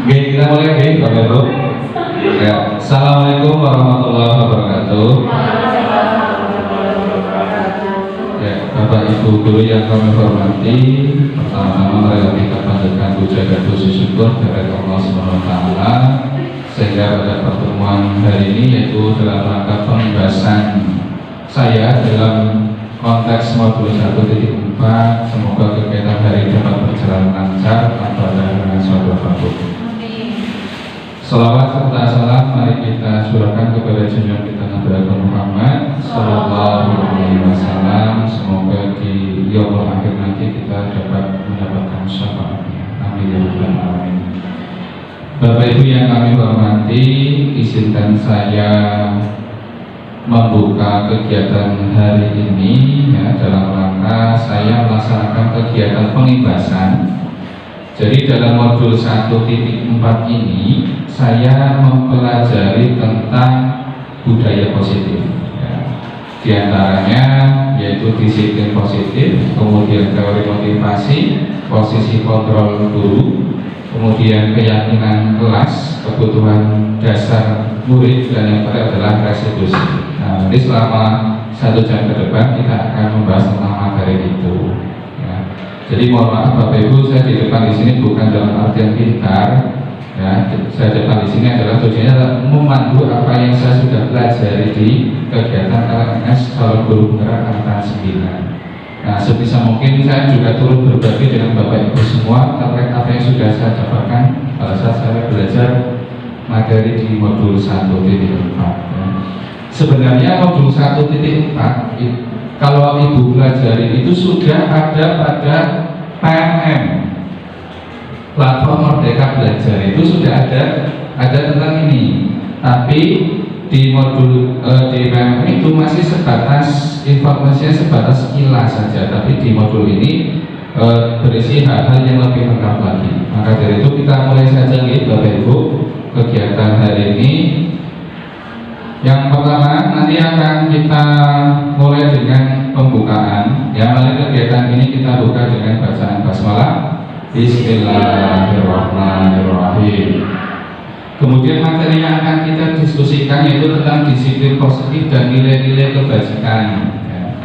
Oke, kita mulai Bapak Ibu. Ya, Assalamualaikum warahmatullahi wabarakatuh. Ya, Bapak Ibu guru yang kami hormati, pertama-tama marilah kita panjatkan puja dan puji syukur kepada Allah SWT, sehingga pada pertemuan hari ini yaitu dalam rangka pembahasan saya dalam konteks modul 1.4, semoga kegiatan hari ini dapat berjalan lancar tanpa ada halangan suatu apapun. Salawat serta salam mari kita surahkan kepada junjungan kita Nabi Muhammad Sallallahu Alaihi Wasallam. Semoga di yaumul akhir nanti kita dapat mendapatkan syafaatnya. Amin ya rabbal alamin. Bapak Ibu yang kami hormati, izinkan saya membuka kegiatan hari ini ya, dalam rangka saya melaksanakan kegiatan pengibasan. Jadi dalam modul 1.4 ini saya mempelajari tentang budaya positif ya. Di antaranya yaitu disiplin positif, kemudian teori motivasi, posisi kontrol guru, kemudian keyakinan kelas, kebutuhan dasar murid, dan yang terakhir adalah restitusi. Nah, nanti selama 1 jam ke depan kita akan membahas tentang materi itu. Jadi mohon maaf Bapak Ibu, saya di depan di sini bukan dalam artian pintar, ya. Saya depan di sini adalah tujuannya adalah memandu apa yang saya sudah pelajari di kegiatan LMS Calon Guru Penggerak Angkatan 9. Nah, sebisa mungkin saya juga turut berbagi dengan Bapak Ibu semua terkait apa yang sudah saya dapatkan pada saat saya belajar materi di modul 1.4. Ya. Sebenarnya modul 1.4 kalau Ibu pelajari itu sudah ada pada PMM, platform Merdeka Belajar itu sudah ada tentang ini. Tapi di modul di PMM itu masih sebatas informasinya sebatas sekilas saja. Tapi di modul ini berisi hal-hal yang lebih lengkap lagi. Maka dari itu kita mulai saja nih Bapak Ibu kegiatan hari ini. Yang pertama nanti akan kita mulai dengan pembukaan. Ya, mari kegiatan ini kita buka dengan bacaan basmalah. Bismillahirrahmanirrahim. Kemudian materi yang akan kita diskusikan yaitu tentang disiplin positif dan nilai-nilai kebajikan. Ya.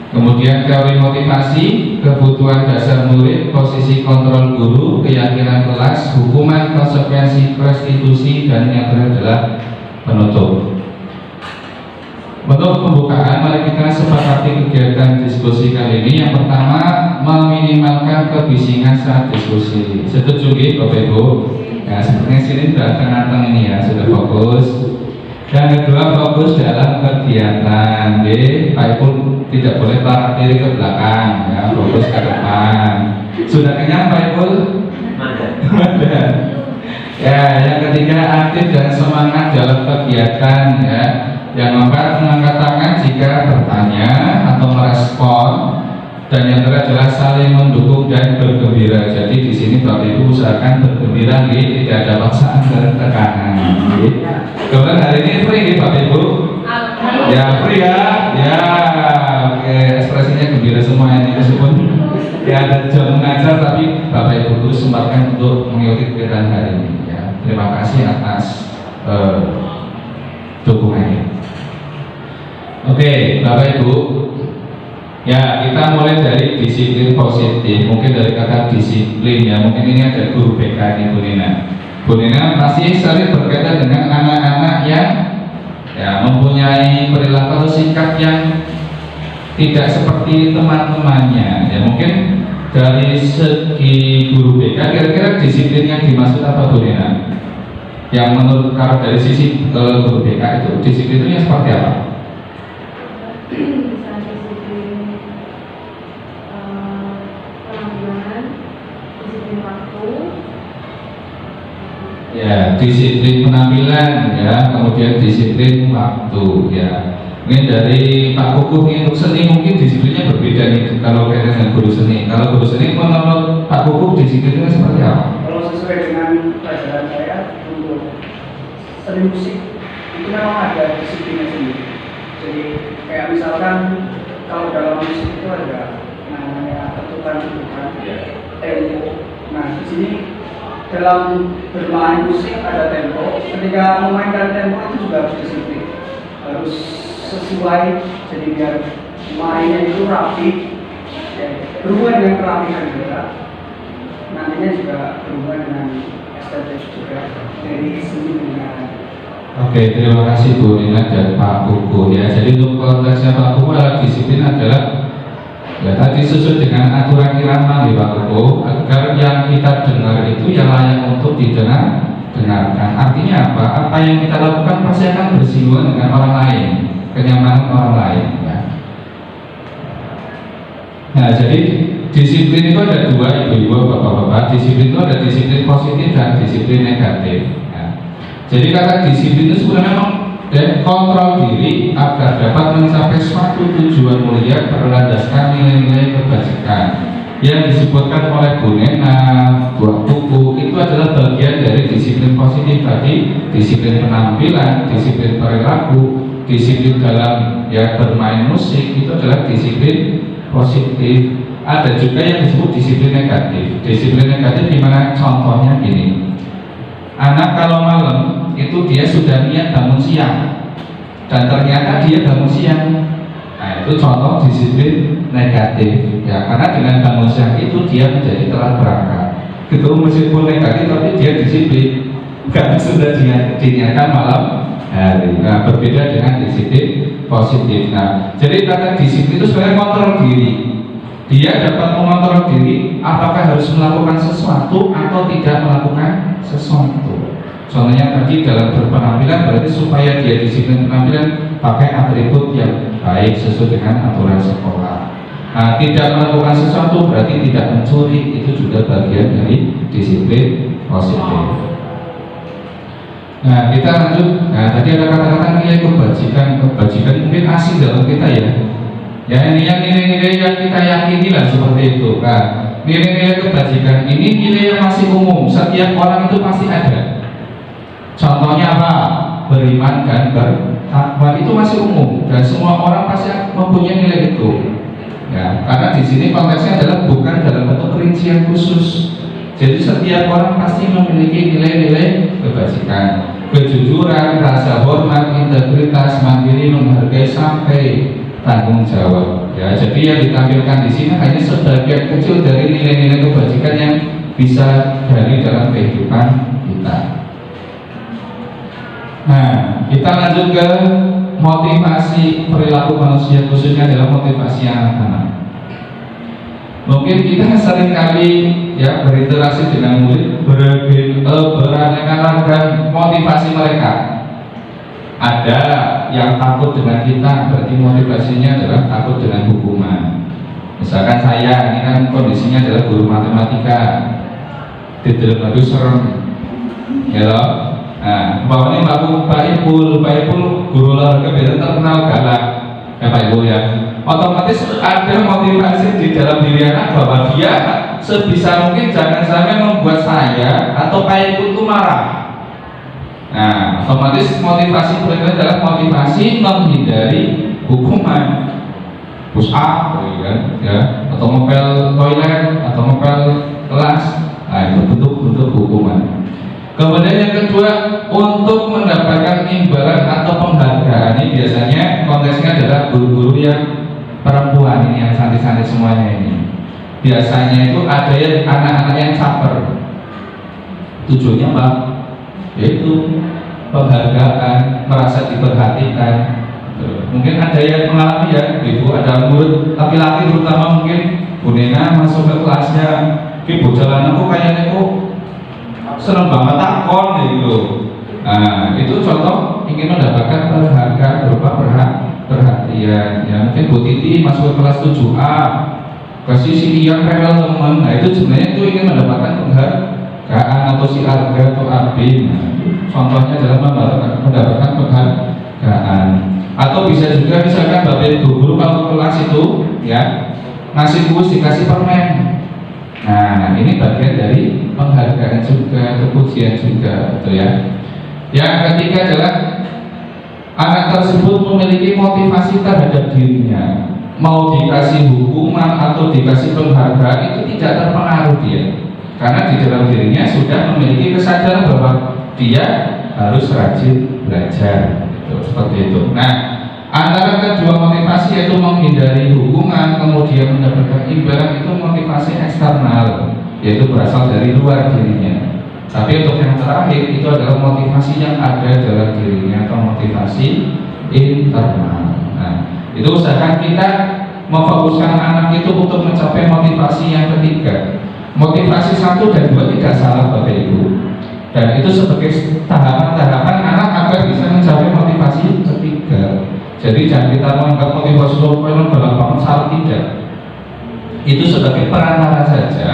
Kemudian teori motivasi, kebutuhan dasar murid, posisi kontrol guru, keyakinan kelas, hukuman, konsekuensi, restitusi, dan yang terakhir adalah penutup. Untuk pembukaan, mari kita sepakati kegiatan diskusi kali ini. Yang pertama, meminimalkan kebisingan saat diskusi. Setuju Bapak Ibu? Ya, sepertinya sini sudah tengah-tengah ini ya, sudah fokus. Yang kedua, fokus dalam kegiatan. Pak Ibu tidak boleh tarik diri ke belakang, ya, fokus ke depan. Sudah kenyang Pak Ibu? Ada. Ya, yang ketiga, aktif dan semangat dalam kegiatan ya. Yang keempat, mengangkat tangan jika bertanya atau merespon, dan yang terakhir adalah saling mendukung dan bergembira. Jadi di sini Bapak Ibu usahakan bergembira, tidak ada paksaan dan tekanan. Kemudian hari ini free Bapak Ibu? Ya free ya, ya oke, ekspresinya gembira semua ini meskipun ya ada jam mengajar, tapi Bapak Ibu sempatkan untuk mengikuti kegiatan hari ini. Ya, terima kasih atas dukungannya. Oke, Bapak Ibu, ya kita mulai dari disiplin positif. Mungkin dari kata disiplin ya, mungkin ini ada guru BK ini Bu Nina. Bu Nina pasti sering berkaitan dengan anak-anak yang ya mempunyai perilaku atau sikap yang tidak seperti teman-temannya. Ya mungkin dari segi guru BK, kira-kira disiplin yang dimaksud apa Bu Nina? Yang menurut kalau dari sisi guru BK itu disiplin itu seperti apa? Bisa disiplin penampilan, disiplin waktu. Ya, disiplin penampilan ya, kemudian disiplin waktu ya. Ini dari Pak Kukuh ini untuk seni mungkin disiplinnya berbeda nih kalau kaitan dengan guru seni. Kalau guru seni menurut Pak Kukuh disiplinnya seperti apa? Kalau sesuai dengan pelajaran saya untuk seni musik itu memang ada disiplinnya sendiri. Jadi kayak misalkan kalau dalam musik itu ada namanya ketukan-ketukan, tempo. Nah di sini dalam bermain musik ada tempo. Ketika memainkan tempo itu juga harus disiplin, harus sesuai. Jadi biar mainnya itu rapi, berhubungan dengan kerapihan juga. Nantinya juga berhubungan dengan estetik juga dari seni dengan. Oke, terima kasih Bu Nina dan Pak Kuku ya. Jadi untuk konteksnya Pak Kuku adalah disiplin adalah ya tadi sesuai dengan aturan irama ya Pak Kuku, agar yang kita dengar itu yang layak untuk didengarkan. Artinya apa? Apa yang kita lakukan pasti akan bersinggungan dengan orang lain, kenyamanan orang lain ya. Nah, jadi disiplin itu ada dua, ibu-ibu, bapak-bapak. Disiplin itu ada disiplin positif dan disiplin negatif. Jadi kata disiplin itu sebenarnya memang kontrol diri agar dapat mencapai suatu tujuan mulia berlandaskan nilai-nilai kebajikan yang disebutkan oleh Bu Nena, Bu Kuku itu adalah bagian dari disiplin positif tadi, disiplin penampilan, disiplin perilaku, disiplin dalam ya bermain musik itu adalah disiplin positif. Ada juga yang disebut disiplin negatif. Disiplin negatif dimana contohnya gini. Anak kalau malam itu dia sudah niat bangun siang dan ternyata dia bangun siang. Nah itu contoh disiplin negatif ya, karena dengan bangun siang itu dia menjadi telat berangkat. Gitu meskipun negatif tapi dia disiplin karena sudah diniatkan malam hari. Nah berbeda dengan disiplin positif. Nah jadi kata disiplin itu sebenarnya kontrol diri. Dia dapat mengontrol diri apakah harus melakukan sesuatu atau tidak melakukan sesuatu. Contohnya tadi dalam berpenampilan berarti supaya dia disiplin penampilan pakai atribut yang baik sesuai dengan aturan sekolah. Nah, tidak melakukan sesuatu berarti tidak mencuri, itu juga bagian dari disiplin positif. Nah, kita lanjut. Nah, tadi ada kata-kata nilai kebajikan mungkin asing dalam kita ya. Ya ini yang nilai-nilai yang kita yakini lah seperti itu. Nah, nilai-nilai kebajikan ini nilai yang masih umum, setiap orang itu pasti ada. Contohnya apa? Beriman dan bertakwa itu masih umum dan semua orang pasti mempunyai nilai itu. Ya, karena di sini konteksnya adalah bukan dalam bentuk rincian khusus. Jadi setiap orang pasti memiliki nilai-nilai kebajikan, kejujuran, rasa hormat, integritas, mandiri, menghargai sampai tanggung jawab. Ya, jadi yang ditampilkan di sini hanya sebagian kecil dari nilai-nilai kebajikan yang bisa dari dalam kehidupan kita. Nah, kita lanjut ke motivasi perilaku manusia, khususnya dalam motivasi anak-anak. Mungkin kita seringkali ya berinteraksi dengan murid, beraneka ragam motivasi mereka. Ada yang takut dengan kita, berarti motivasinya adalah takut dengan hukuman. Misalkan saya, ini kan kondisinya adalah guru matematika, di dalam aduh serem, ya loh. Nah, bahwa ini Pak Ipul guru olahraga biasa terkenal galak, ya Pak Ibu ya. Otomatis ada motivasi di dalam diri anak bahwa dia sebisa mungkin jangan sampai membuat saya atau Pak Ipul itu marah. Nah, otomatis motivasi mereka adalah motivasi menghindari hukuman, push up, ya, atau ngepel toilet, atau ngepel kelas. Nah, itu bentuk hukuman. Kemudian yang kedua, untuk mendapatkan imbalan atau penghargaan ini biasanya konteksnya adalah guru-guru yang perempuan ini, yang cantik-cantik semuanya ini. Biasanya itu ada yang anak-anak yang caper. Tujuannya apa? Yaitu penghargaan, merasa diperhatikan. Mungkin ada yang mengalami ya, ibu ada murid laki-laki terutama mungkin Bu Nena masuk ke kelasnya, ibu jalan aku kayaknya kok seneng banget takon gitu. Nah itu contoh ingin mendapatkan penghargaan berupa perhatian. Ya mungkin Bu Titi masuk ke kelas 7A, kasih si yang rewel temen. Nah itu sebenarnya itu ingin mendapatkan penghargaan, atau si Arga atau Abin. Contohnya adalah mendapatkan penghargaan. Atau bisa juga misalkan bapak ibu guru kalau kelas itu ya ngasih kuis dikasih permen. Nah ini bagian dari penghargaan juga, kepujian juga, gitu ya. Yang ketiga adalah anak tersebut memiliki motivasi terhadap dirinya, mau dikasih hukuman atau dikasih penghargaan itu tidak terpengaruh dia, karena di dalam dirinya sudah memiliki kesadaran bahwa dia harus rajin belajar, seperti itu. Nah, antara kedua motivasi yaitu menghindari hukuman kemudian mendapatkan imbalan itu motivasi eksternal, yaitu berasal dari luar dirinya. Tapi untuk yang terakhir itu adalah motivasi yang ada dalam dirinya atau motivasi internal. Nah, itu usahakan kita memfokuskan anak itu untuk mencapai motivasi yang ketiga. Motivasi 1 dan 2 tidak salah Bapak Ibu, dan itu sebagai tahapan-tahapan anak agar bisa mencapai motivasi ketiga. Jadi jangan kita menganggap motivasi itu dalam salah, tidak. Itu sebagai perantara saja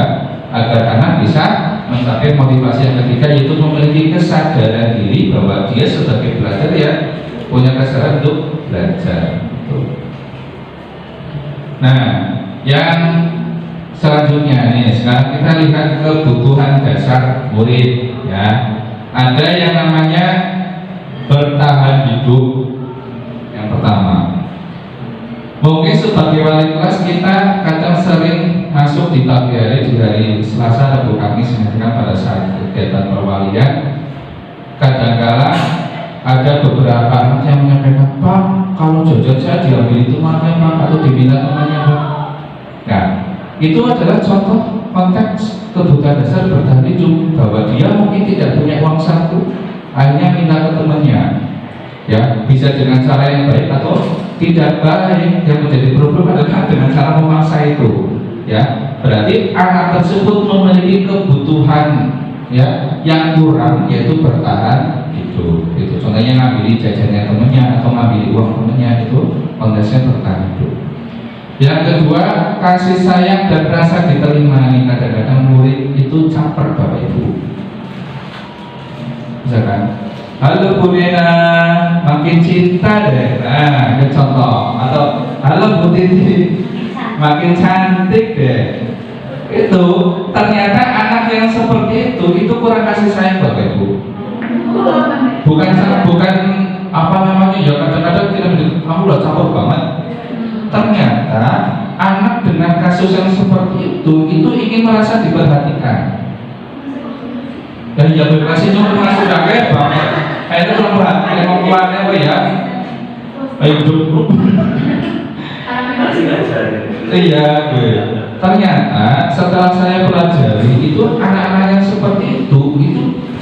agar anak bisa mencapai motivasi yang ketiga, yaitu memiliki kesadaran diri bahwa dia sebagai belajar ya punya kesadaran untuk belajar. Nah, yang selanjutnya nih, sekarang kita lihat kebutuhan dasar murid ya. Ada yang namanya bertahan hidup. Yang pertama, mungkin sebagai wali kelas kita kadang sering masuk di pagi hari di hari Selasa, Rabu, Kamis, misalkan pada saat kegiatan perwalian, kadangkala ada beberapa anak yang menyampaikan, Pak, kalau jajan saya diambil temannya Pak, atau diminta temannya Pak. Nah, itu adalah contoh konteks kebutuhan dasar bertahan hidup, bahwa dia mungkin tidak punya uang saku, akhirnya minta ke temannya. Ya, bisa dengan cara yang baik atau tidak baik. Yang menjadi problem adalah dengan cara memaksa itu. Ya, berarti anak tersebut memiliki kebutuhan ya yang kurang, yaitu bertahan hidup. Itu contohnya ngambil jajannya temennya atau ngambil uang temennya, itu konteksnya bertahan hidup. Yang kedua, kasih sayang dan rasa diterima. Kadang-kadang murid itu caper Bapak Ibu. Misalkan, halo Bu Nena, makin cinta deh. Nah, itu contoh. Atau halo Bu Titi, makin cantik deh. Itu ternyata anak yang seperti itu kurang kasih sayang Bapak Ibu. Bukan apa namanya ya, kadang-kadang tidak menjadi kamu udah caper banget. Ternyata anak dengan kasus yang seperti itu ingin merasa diperhatikan. Dan yang berkasih cuma sudah kayak banget. Itu belum perhatian mau keluarnya apa ya? Ayo dulu. Iya, gue. Ternyata setelah saya pelajari itu anak-anak yang seperti itu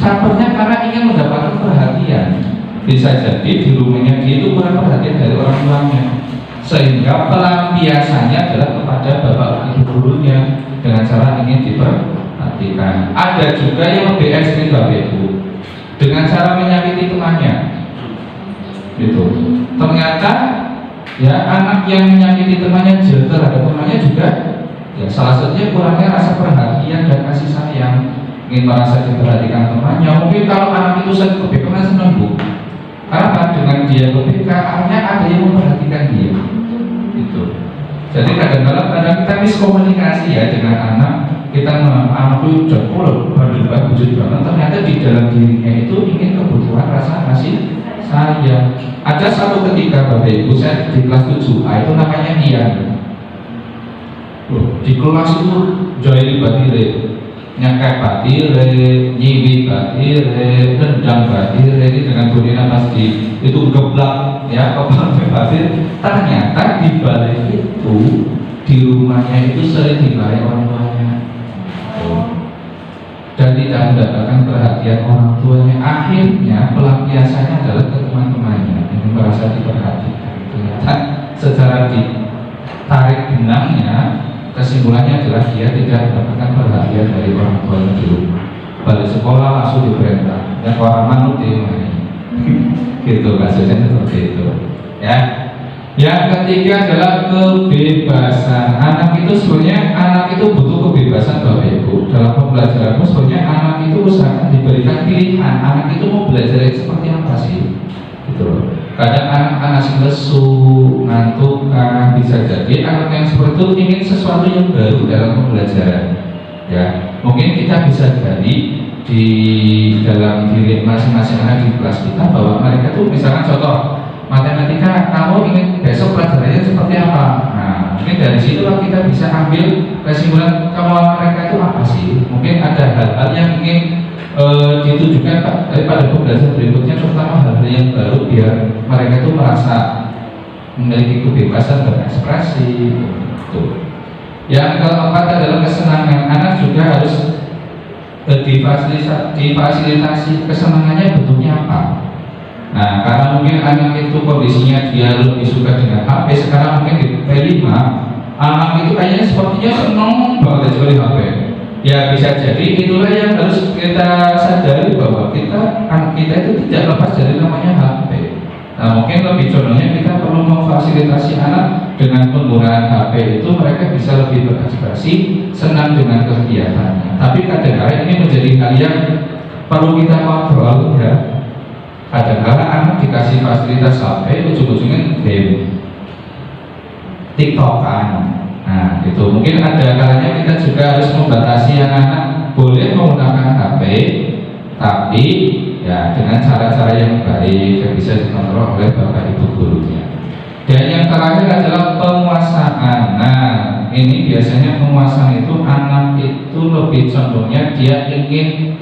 capernya karena ingin mendapatkan perhatian. Bisa jadi di rumahnya dia itu kurang perhatian dari orang tuanya, sehingga pelampiasannya adalah kepada bapak ibu gurunya dengan cara ingin diperhatikan. Ada juga yang lebih ekstrim Bapak Ibu, dengan cara menyakiti temannya. Gitu. Ternyata ya anak yang menyakiti temannya terhadap temannya juga ya salah satunya kurangnya rasa perhatian dan kasih sayang, ingin merasa diperhatikan temannya. Mungkin kalau anak itu sakit ke BK senang Bu, karena dengan dia ke BK akhirnya ada yang memperhatikan dia. Gitu. Jadi kadang-kadang kita miskomunikasi ya dengan anak. Kita anak itu jempol bandel banget, wujud banget. Ternyata di dalam dirinya itu ingin kebutuhan rasa kasih sayang. Ada satu ketika Bapak Ibu, saya di kelas 7A, itu namanya Ian. Di kelas itu join batire, nyakai batire, nyiwi batire, dendang batire, ini dengan bunyinya pasti itu geblak ya, kepala batir. Ternyata di balik itu di rumahnya itu sering dimarahi orang tuanya dan tidak mendapatkan perhatian orang tuanya. Akhirnya pelampiasannya adalah ke teman-temannya yang merasa diperhatikan. Ternyata secara ditarik benangnya, kesimpulannya adalah dia tidak mendapatkan perhatian dari orang tuanya di rumah. Balik sekolah langsung diperintah dan orang manut dimarahi. Gitu kasusnya seperti itu ya. Yang ketiga adalah kebebasan. Anak itu sebenarnya butuh kebebasan Bapak Ibu. Dalam pembelajaran sebenarnya anak itu usahakan diberikan pilihan. Anak itu mau belajar seperti apa sih? Gitu. Kadang anak lesu, ngantuk kan, bisa jadi anak yang seperti itu ingin sesuatu yang baru dalam pembelajaran. Ya, mungkin kita bisa jadi di dalam diri masing-masing anak di kelas kita, bahwa mereka tuh misalkan contoh matematika, kamu ingin besok pelajarannya seperti apa? Nah, mungkin dari situlah kita bisa ambil kesimpulan kemauan mereka itu apa sih. Mungkin ada hal-hal yang ingin ditujukan pada pembelajaran berikutnya, terutama hal-hal yang baru, biar mereka itu merasa memiliki kebebasan berekspresi. Gitu. Yang keempat adalah kesenangan. Anak juga harus difasilitasi kesenangannya bentuknya apa. Nah, karena mungkin anak itu kondisinya dia lebih suka dengan HP, sekarang mungkin di P5 anak itu kayaknya sepertinya senang banget sekali HP. Ya bisa jadi itulah yang harus kita sadari, bahwa anak kita itu tidak lepas dari namanya HP. Nah, mungkin lebih contohnya kita perlu memfasilitasi anak dengan penggunaan HP itu, mereka bisa lebih berekspresi, senang dengan kegiatannya. Tapi kadang-kadang ini menjadi hal yang perlu kita kontrol ya. Kadang-kadang anak dikasih fasilitas HP, ujung-ujungnya game, TikTokan. Nah, gitu. Mungkin ada kalanya kita juga harus membatasi anak-anak boleh menggunakan HP, tapi ya dengan cara-cara yang baik yang bisa dikontrol oleh bapak ibu gurunya. Dan yang terakhir adalah penguasaan. Nah, ini biasanya penguasaan itu anak itu lebih condongnya dia ingin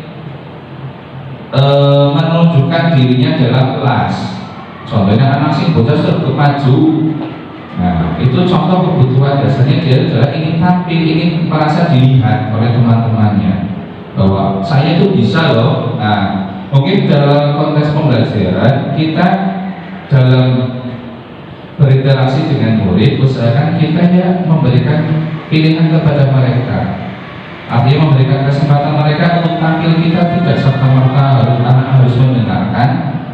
menunjukkan dirinya dalam kelas. Contohnya anak sing bocah serba maju. Nah, itu contoh kebutuhan dasarnya, dia adalah ingin tampil, ingin merasa dilihat oleh teman-temannya bahwa saya itu bisa loh. Nah, mungkin dalam konteks pembelajaran kita dalam berinteraksi dengan murid, usahakan kita ya memberikan pilihan kepada mereka. Artinya memberikan kesempatan mereka untuk tampil. Kita tidak serta-merta anak harus mendengarkan,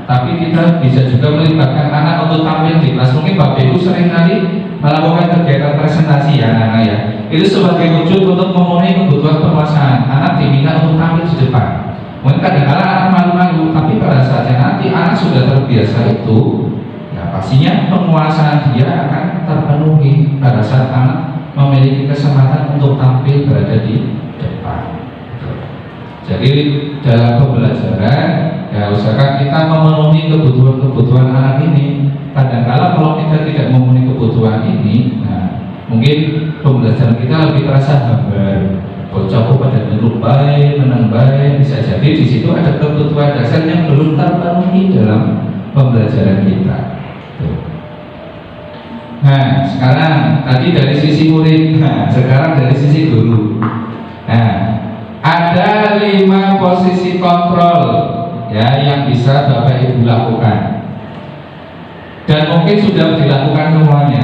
tapi kita bisa juga melibatkan anak untuk tampil di kelas. Mungkin Bapak Ibu sering kali melakukan kegiatan presentasi ya anak-anak ya. Itu sebagai wujud untuk memenuhi kebutuhan penguasaan. Anak diminta untuk tampil di depan. Mungkin kadang-kadang anak malu-malu, tapi pada saatnya nanti anak sudah terbiasa itu, ya pastinya penguasaan dia akan terpenuhi pada saat anak memiliki kesempatan untuk tampil berada di depan. Jadi dalam pembelajaran ya usahakan kita memenuhi kebutuhan anak ini. Kadang-kala kalau kita tidak memenuhi kebutuhan ini, nah mungkin pembelajaran kita lebih terasa hambar. Bocahku pada duduk baik, menang baik, bisa jadi di situ ada kebutuhan dasar yang belum terpenuhi dalam pembelajaran kita. Nah, sekarang tadi dari sisi murid, nah sekarang dari sisi guru. Nah, ada 5 posisi kontrol ya yang bisa Bapak Ibu lakukan. Dan mungkin sudah dilakukan semuanya.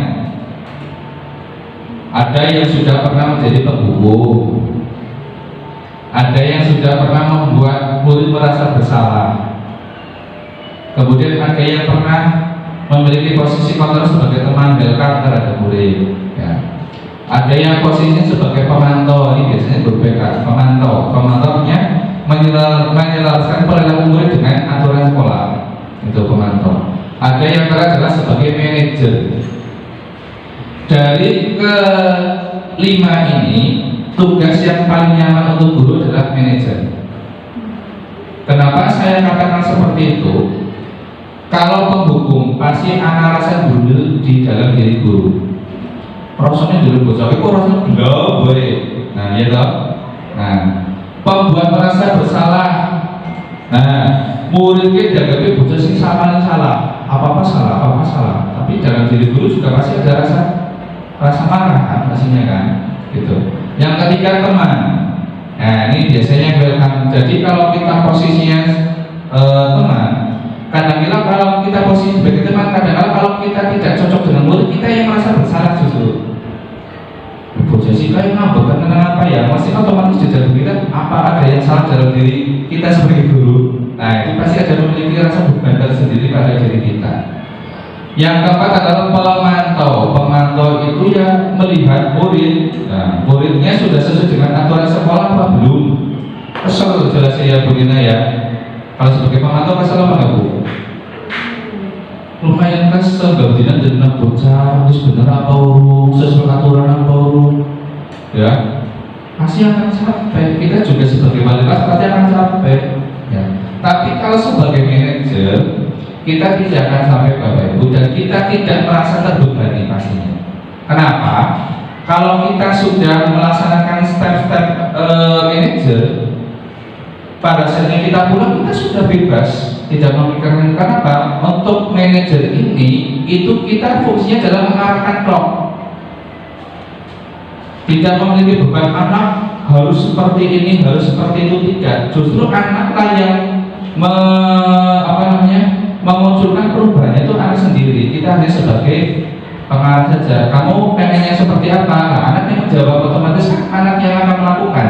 Ada yang sudah pernah menjadi penghukum. Ada yang sudah pernah membuat murid merasa bersalah. Kemudian ada yang pernah memiliki posisi kontrol sebagai teman welcome terhadap murid ya. Ada yang posisinya sebagai pemantau, ini biasanya berbeda. Pemantaunya menyelaraskan perilaku murid dengan aturan sekolah, itu pemantau. Ada yang adalah sebagai manajer. Dari ke-5 ini, tugas yang paling nyaman untuk guru adalah manajer. Kenapa saya katakan seperti itu? Kalau penghukum pasti anak rasa dulu di dalam diri guru. Rasanya dulu bocah itu rasanya enggak boleh. Nah, ya toh. Nah, pembuat merasa bersalah. Nah, muridnya dianggap bocah sing salah. Apa-apa salah. Tapi dalam diri guru juga pasti ada rasa marah kan, pastinya kan, gitu. Yang ketiga teman. Nah, ini biasanya welcome. Jadi kalau kita posisinya teman, kadang-kadang kalau kita posisi sebagai teman, kadang-kadang kalau kita tidak cocok dengan murid, kita yang merasa bersalah justru. Bocah sih kayak ngambek karena apa ya? Masih otomatis di dalam kita apa ada yang salah dalam diri kita sebagai guru. Nah, itu pasti ada memiliki rasa beban tersendiri pada diri kita. Yang keempat adalah pemantau. Pemantau itu yang melihat murid. Nah, muridnya sudah sesuai dengan aturan sekolah apa belum? Kesel jelas ya Bu Rina ya. Kalau sebagai pemantau kesel apa enggak Bu? Lumayan kesel, gak tidak dengan bocah, terus bener apa urung, sesuai aturan apa urung, ya pasti akan capek. Kita juga sebagai wali kelas pasti akan capek. manajer, kita tidak akan sampai Bapak Ibu, dan kita tidak merasa terbebani pastinya. Kenapa? Kalau kita sudah melaksanakan step-step manajer, pada saatnya kita pulang kita sudah bebas, tidak memikirkan. Kenapa? Untuk manajer ini itu kita fungsinya dalam mengarahkan klub, tidak memiliki beban anak harus seperti ini, harus seperti itu, tidak. Justru anaklah yang memunculkan perubahannya itu anak sendiri. Kita hanya sebagai pengarah saja. Kamu pengennya seperti apa? Nah, anak yang menjawab, otomatis anak yang akan melakukan.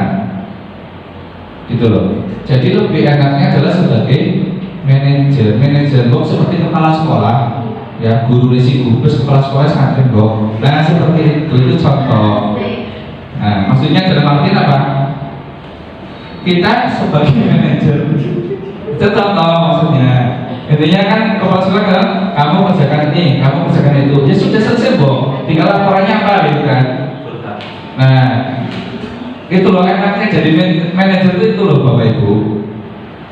Gitu loh. Jadi lebih enaknya adalah sebagai manajer kok seperti kepala sekolah, ya, guru resi gubes, kepala sekolah santri kok. Nah seperti itu contoh. Nah maksudnya dalam arti apa? Kita sebagai manajer itu contoh maksudnya. Intinya kan kepala sekolah kan, kamu kerjakan ini, kamu kerjakan itu, ya sudah selesai Bob, tinggal laporannya apa gitu kan. Nah itu loh enaknya jadi manajer itu loh Bapak Ibu.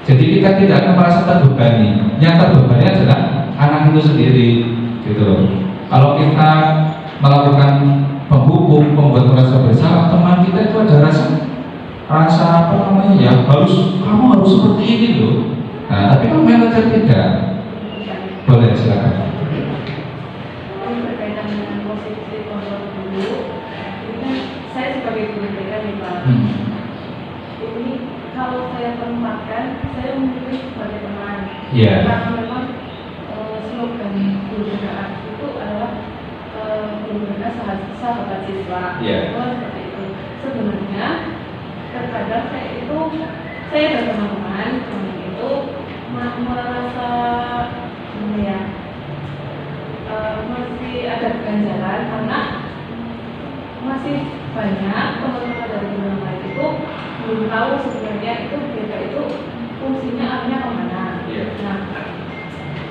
Jadi kita tidak akan merasa terbebani. Yang terbebani adalah anak itu sendiri, gitu loh. Kalau kita melakukan penghukum, membuat merasa bersalah, teman kita itu ada rasa apa namanya ya, kamu harus seperti ini loh. Nah, tapi kalau manajer tidak, boleh silakan. Berkaitan dengan posisi kontrol dulu, ini kan saya sebagai guru BK nih Pak. Ini kalau saya tempatkan, saya memilih sebagai teman. Iya. Karena memang slogan guru BK itu adalah guru BK sahabat siswa. Iya. Seperti itu. Sebenarnya terkadang saya dan teman-teman itu merasa ya masih ada keganjalan karena masih banyak teman-teman dari guru lain itu belum tahu sebenarnya itu BK itu fungsinya artinya kemana. Yeah. Nah,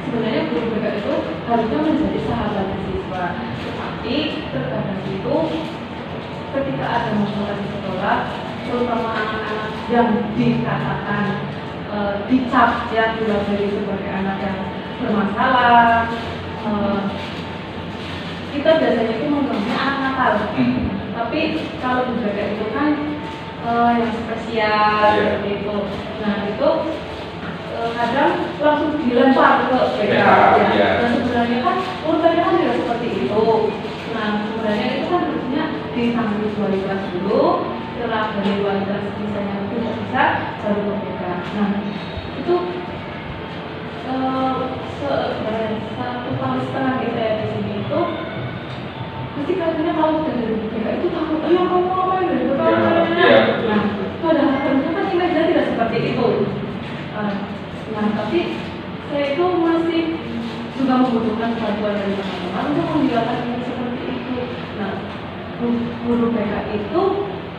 sebenarnya guru BK itu harusnya menjadi sahabat siswa, tetapi terkadang itu ketika ada masalah di sekolah, terutama anak-anak yang dikatakan dicap ya dilabeli sebagai anak yang bermasalah, kita biasanya itu menganggapnya anak nakal. Tapi kalau di BK itu kan yang spesial seperti itu. Nah itu kadang langsung dilempar ke BK. Ya. Nah sebenarnya kan urutannya kan tidak seperti itu. Nah sebenarnya itu kan harusnya ditangani wali kelas dulu, setelah dari wali kelas misalnya tidak bisa baru ke BK. Nah itu 1,5 tahun kita di sini itu pasti katanya kalau sudah dari BK itu takut, ayo kamu ngapain dari BK? Nah padahal harusnya kan image tidak seperti itu. Nah tapi saya itu masih juga membutuhkan bantuan dari teman-teman untuk menghilangkan image seperti itu. Nah guru BK itu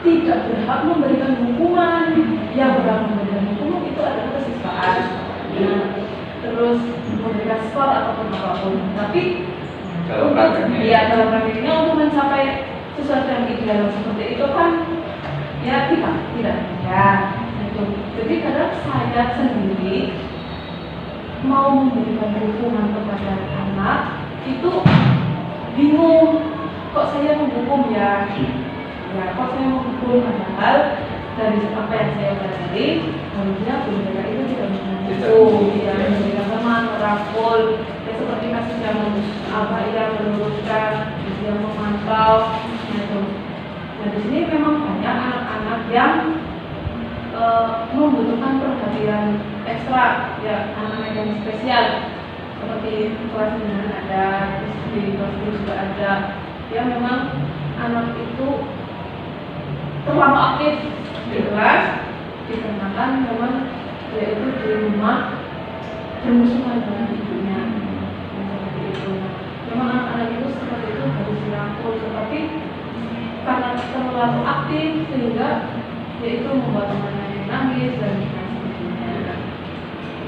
tidak berhak memberikan hukuman. Yang berhak memberikan hukuman itu adalah kesiswaan. Nah, terus memberikan skor ataupun apapun. Tapi dalam prakteknya untuk mencapai sesuatu yang ideal seperti itu kan ya tidak ya itu. Jadi kadang saya sendiri mau memberikan hukuman kepada anak itu bingung, kok saya menghukum ya kok saya menghukum, padahal dari apa yang saya pelajari harusnya guru BK itu tidak menghukum, tidak memberikan teman, merangkul ya, seperti kasus yang meluruskan, yang memantau gitu. Nah di sini memang banyak anak-anak yang membutuhkan perhatian ekstra ya, anak-anak yang spesial seperti kelas 9 ada, di kelas 10 juga ada ya. Memang anak itu terlalu aktif di kelas dikarenakan memang dia itu di rumah bermusuhan dengan ibunya seperti itu. Memang anak-anak itu seperti itu harus dirangkul, tetapi karena terlalu aktif sehingga dia itu membuat temannya yang nangis dan sebagainya.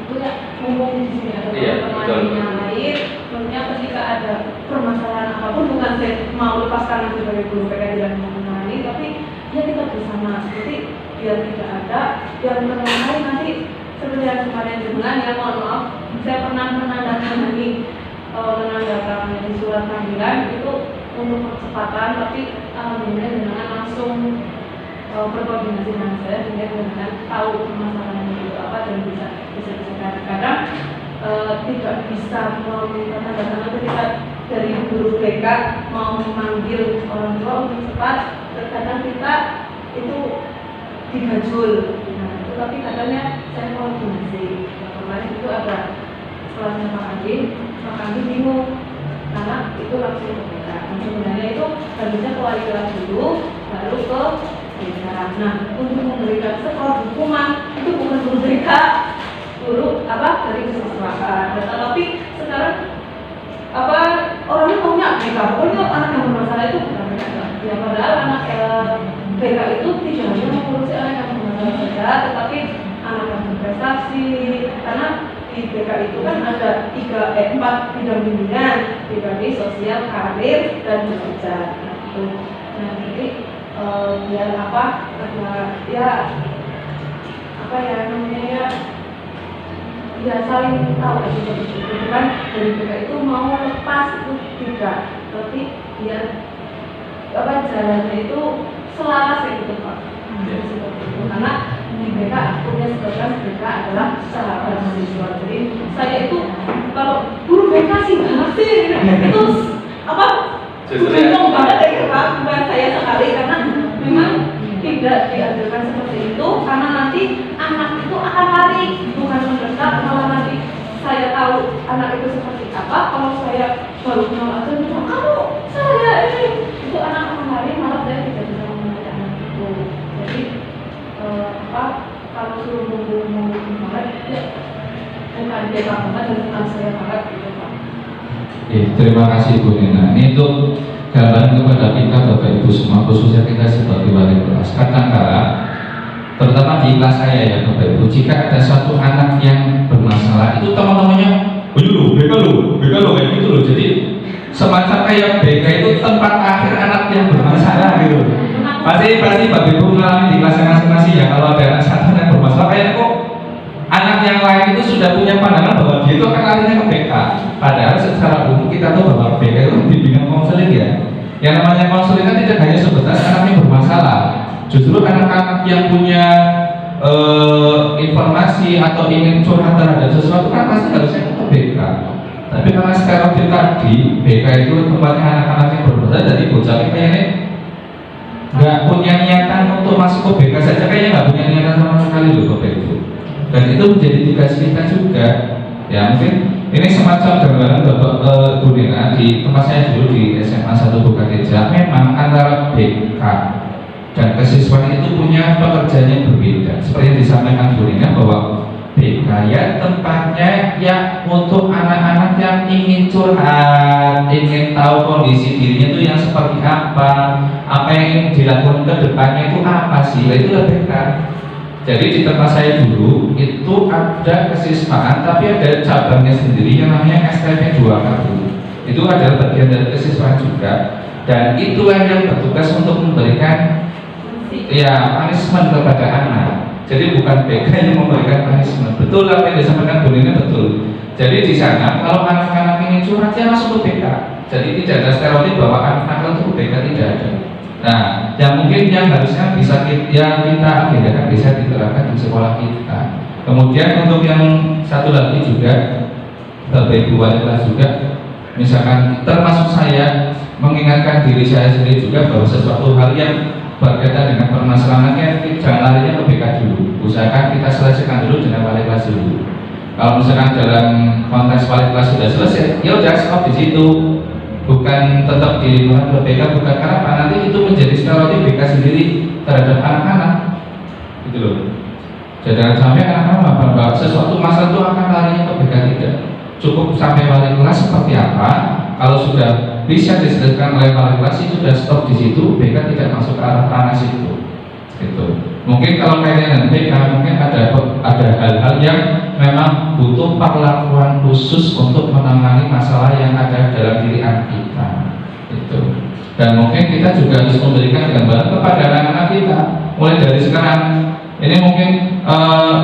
Itu ya umum di sini ada teman-teman yang lain. Tentunya ketika ada permasalahan apapun, bukan saya mau lepaskan sebagai guru BK dan mengenai, tapi ya kita bersama, jadi biar tidak ada yang mengenai nanti seperti yang kemarin dengan ya mohon maaf, saya pernah menandatangani di surat panggilan itu untuk percepatan, tapi alhamdulillah dengan langsung berkoordinasi dengan saya sehingga dengan tahu permasalahannya itu apa dan bisa diselesaikan. Kadang tidak bisa melalui tanda-tanda ketika dari guru BK mau memanggil orang tua untuk cepat, terkadang kita itu digajul. Nah, itu tapi katanya saya koordinasi. Nah, kemarin itu ada kelasnya Pak Andi bingung karena itu langsung ke BK. Nah, sebenarnya itu harusnya ke wali kelas dulu, baru ke BK. Nah, untuk memberikan skor hukuman itu bukan guru BK, guru dari kesiswaan. Tapi sekarang orangnya maunya BK, pokoknya anak yang bermasalah itu bukan BK. Ya padahal anak BK itu tidak hanya mengurusi anak yang bermasalah saja, tetapi anak yang berprestasi. Karena di BK itu kan ada 4 bidang bimbingan, pribadi, sosial, karir, dan bekerja. Nah, itu. Nah, jadi biar ya saling tahu aja seperti itu kan, dari BK itu mau lepas itu tidak, tapi biar jalannya itu selaras gitu Pak. Seperti itu karena di BK punya sebagian BK adalah sahabat mahasiswa. Jadi saya itu kalau guru BK sih nggak ngerti itu bingung banget ya Pak, bukan saya sekali karena memang tidak diajarkan seperti itu karena nanti anak itu akan lari bukan mendesak, malah nanti saya tahu anak itu seperti apa kalau saya baru kenal aja bilang kamu saya ini itu anak akan lari, malah saya tidak bisa mengajar anak itu. Jadi kalau suruh nunggu banget ya bukan dia banget dan bukan saya banget gitu Pak. Terima kasih Bu Nina. Ini untuk gambaran kepada kita Bapak Ibu semua, khususnya kita sebagai wali kelas. Kadang-kala, terutama di kelas saya ya Bapak Ibu, jika ada suatu anak yang bermasalah, itu teman-temannya, BK lo, kayak gitu loh. Jadi semacam kayak BK itu tempat akhir anak yang bermasalah gitu. Pasti Bapak Ibu mengalami di kelas masing-masing ya. Kalau ada anak satu yang bermasalah, kayak kok anak yang lain itu sudah punya pandangan bahwa dia itu akan larinya ke BK. Padahal secara umum kita tahu bahwa BK itu bimbingan konseling ya. Yang namanya konseling kan tidak hanya sebatas anak yang bermasalah. Justru anak-anak yang punya informasi atau ingin curhat terhadap sesuatu kan pasti harusnya ke BK. Tapi karena sekarang tadi BK itu tempatnya anak-anak yang bermasalah, jadi bocahnya kayaknya nggak punya niatan untuk masuk ke BK saja, kayaknya nggak punya niatan sama sekali loh Bapak Ibu. Dan itu menjadi tugas kita juga. Ya mungkin ini semacam gambaran Bapak Bu Nina di tempat saya dulu di SMA 1 Bukateja. Memang antara BK dan kesiswaan itu punya pekerjaan yang berbeda. Seperti yang disampaikan Bu Nina bahwa BK ya tempatnya ya untuk anak-anak yang ingin curhat, ingin tahu kondisi dirinya itu yang seperti apa yang ingin dilakukan ke depannya itu apa sih. Itulah BK. Jadi di tempat saya dulu itu ada kesiswaan, tapi ada cabangnya sendiri yang namanya STP 2K. Itu adalah bagian dari kesiswaan juga, dan itulah yang bertugas untuk memberikan punishment kepada anak. Jadi bukan BK yang memberikan punishment. Betul apa yang disampaikan Bu Nina, betul. Jadi di sana kalau anak-anak ingin curhat ya masuk ke BK. Jadi tidak ada stereotip bahwa anak-anak itu ke BK, tidak ada. Nah, yang mungkin yang harusnya bisa kita agendakan bisa diterapkan di sekolah kita. Kemudian untuk yang satu lagi juga, Bapak Ibu wali kelas juga, misalkan termasuk saya mengingatkan diri saya sendiri juga bahwa sesuatu hal yang berkaitan dengan permasalahannya jangan larinya ke BK dulu. Usahakan kita selesaikan dulu dengan wali kelas dulu. Kalau misalkan dalam konteks wali kelas sudah selesai, ya udah stop di situ. Bukan tetap di lingkungan BK, bukan karena apa nanti itu menjadi stereotip BK sendiri terhadap anak-anak, gitu loh. Jangan sampai anak-anak bahwa sesuatu masalah itu akan larinya ke BK, tidak. Cukup sampai wali kelas seperti apa. Kalau sudah bisa diselesaikan oleh wali kelas itu sudah stop di situ, BK tidak masuk ke arah tanah situ. Gitu. Mungkin kalau kaitannya dengan BK mungkin ada hal-hal yang memang butuh perlakuan khusus untuk menangani masalah yang ada dalam diri anak kita. Itu. Dan mungkin kita juga harus memberikan gambaran kepada anak-anak kita mulai dari sekarang. Ini mungkin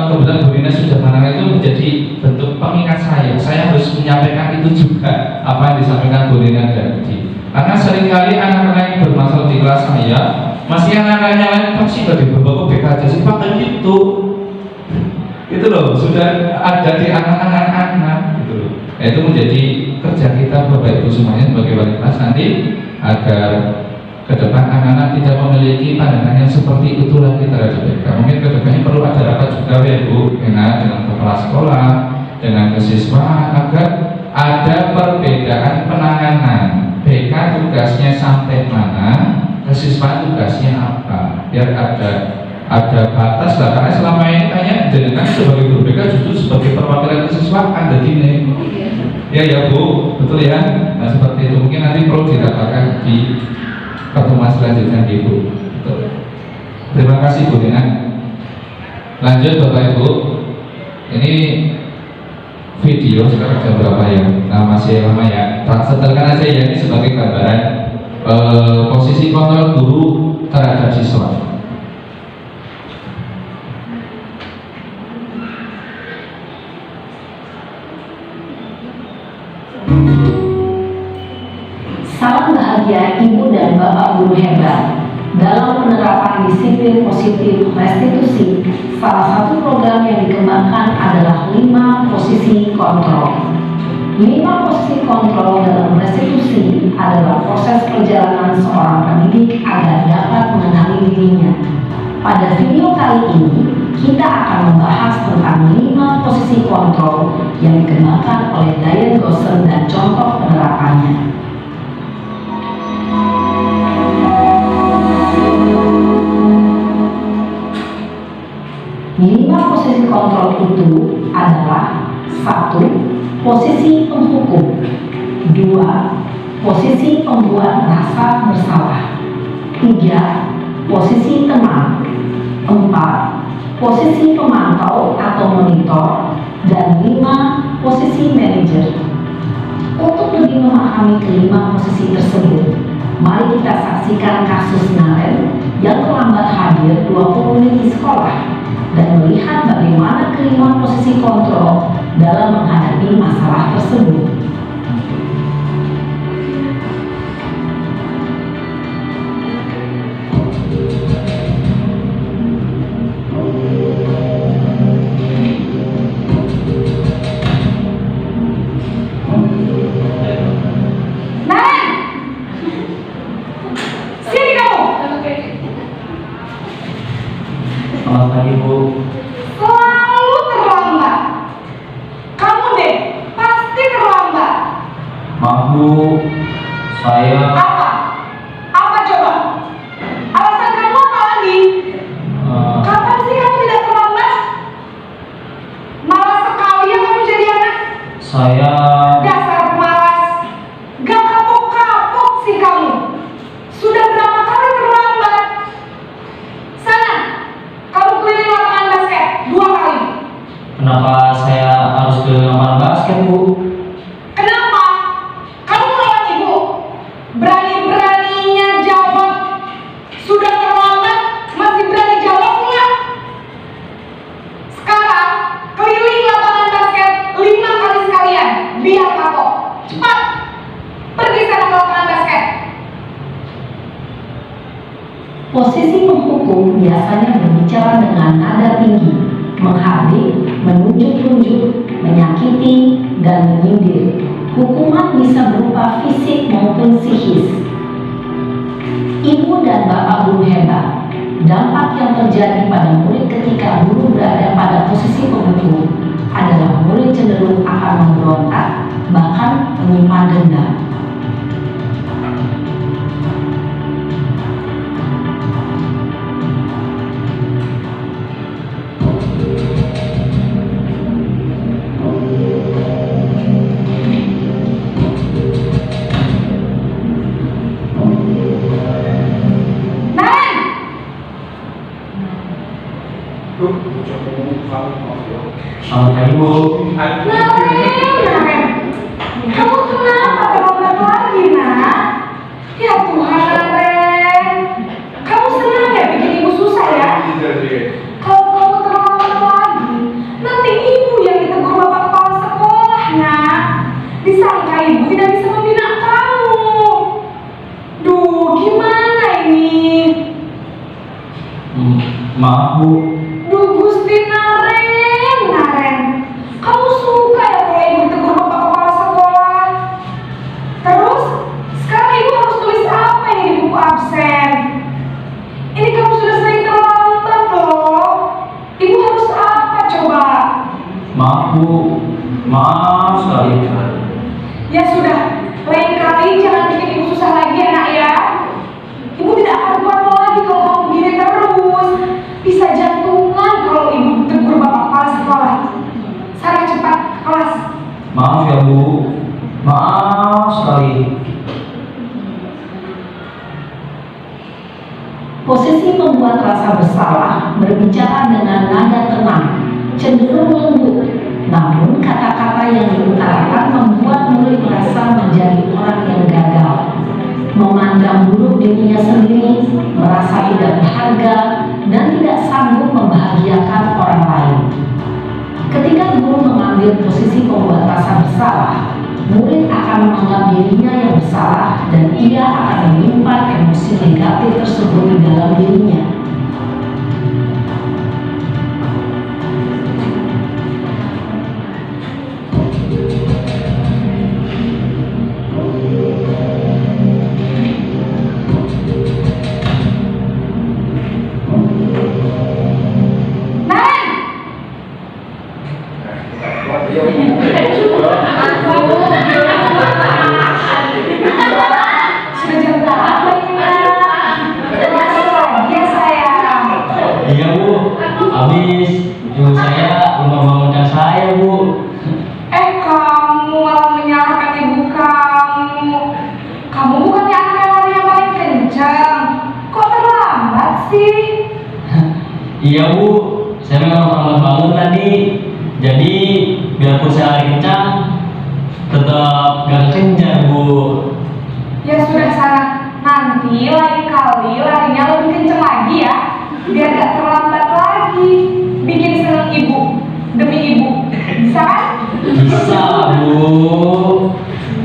kebetulan Bu Rina sudah mengenal itu menjadi bentuk pengingat saya. Saya harus menyampaikan itu juga apa yang disampaikan Bu Rina tadi. Karena seringkali anak-anak yang bermasalah di kelas saya masih anak-anaknya lain pasti bagi bapak BK aja sih Pak gitu. Itu loh sudah ada di anak-anak gitu loh. Itu menjadi kerja kita Bapak Ibu semuanya sebagai wali kelas nanti agar ke depan anak-anak tidak memiliki pandangan yang seperti itu lagi terhadap mereka. Mungkin ke depannya perlu ada rapat juga ya Bu dengan kepala sekolah, dengan kesiswaan agar ada perbedaan penanganan. BK tugasnya sampai mana, kesiswaan tugasnya apa, biar ada batas lah. Karena selama ini kayaknya jenengan sebagai guru BK justru sebagai perwakilan kesiswaan jadi ini. Ya Bu, betul ya. Nah seperti itu mungkin nanti perlu dirapatkan di pertemuan selanjutnya Ibu. Terima kasih Bu Dina. Lanjut Bapak Ibu. Ini video sekarang jam berapa ya? Nah masih lama ya. Setelkan aja ya ini sebagai gambaran posisi kontrol guru terhadap siswa. Salam bahagia Ibu dan Bapak guru hebat. Dalam penerapan disiplin positif restitusi, salah satu program yang dikembangkan adalah 5 posisi kontrol. 5 posisi kontrol dalam restitusi adalah proses perjalanan seorang pendidik agar dapat mengenali dirinya. Pada video kali ini, kita akan membahas tentang 5 posisi kontrol yang dikembangkan oleh Diane Goshen dan contoh penerapannya. 5 posisi kontrol itu adalah 1. Posisi penghukum, 2. Posisi pembuat rasa bersalah, 3. Posisi teman, 4. Posisi pemantau atau monitor, dan 5. Posisi manajer. Untuk lebih memahami kelima posisi tersebut, mari kita saksikan kasus Naren yang terlambat hadir 20 menit di sekolah dan melihat bagaimana kelima posisi kontrol dalam menghadapi masalah tersebut. Selamat pagi Bu. Selalu terlambat. Kamu deh, pasti terlambat. Maaf Bu, saya Apa? Apa coba? Alasan kamu apa lagi? Kapan sih kamu tidak terlambat? Malas sekali ya kamu jadi anak. saya Dasar pemalas. Gak kapok-kapok sih kamu. Sudah berapa kali terlambat? Sana, kamu keliling lapangan basket 2 kali. kenapa saya harus ke lapangan basket Bu? Kenapa? Kamu melawan ibu. Berani-beraninya jawab. Sudah terlambat, masih berani jawab enggak? Sekarang, keliling lapangan basket 5 kali sekalian. Biar kapok. Cepat. Pergi sana ke lapangan basket. Posisi penghukum biasanya berbicara dengan nada tinggi, menghardik, menunjuk-nunjuk, menyakiti, dan menyindir. Hukuman bisa berupa fisik maupun psikis. Ibu dan Bapak guru hebat, dampak yang terjadi pada murid ketika guru berada pada posisi penghukum adalah murid cenderung akan memberontak, bahkan menyimpan dendam. Selamat pagi Bu. Naren, kamu kenapa terlambat lagi, nak? Ya Tuhan, Naren, kamu senang ya bikin ibu susah ya? Kalau Maaf Bu, maaf sekali. Ya sudah, lain kali jangan bikin ibu susah lagi ya nak ya. Ibu tidak akan kuat lagi kalau kamu begini terus. Bisa jantungan kalau ibu tegur bapak kepala sekolah. Sana cepat ke kelas. Maaf ya Bu, maaf sekali. Posisi membuat rasa bersalah berbicara dengan nada tenang, cenderung lembut. Namun kata-kata yang diutarakan membuat murid merasa menjadi orang yang gagal, memandang buruk dirinya sendiri, merasa tidak berharga, dan tidak sanggup membahagiakan orang lain. Ketika guru mengambil posisi pembuat rasa bersalah, murid akan menganggap dirinya yang bersalah dan ia akan menyimpan emosi negatif tersebut di dalam dirinya. Sudah jam berapa ini, Nak? Masuk lagi ya, sayang. Iya Bu, habis ibu saya lupa bangunkan saya Bu. Kamu malah menyalahkan ibu kamu. Kamu bukannya anak yang lari yang paling kencang. Kok terlambat sih? Iya Bu, saya memang terlambat bangun tadi. Jadi biarpun saya lari kencang, tetap gak kencang Bu. Ya sudah sana. Nanti lain kali larinya lebih kencang lagi ya. Biar gak terlambat lagi. Bikin seneng ibu. Demi ibu. Bisa kan? Bisa Bu.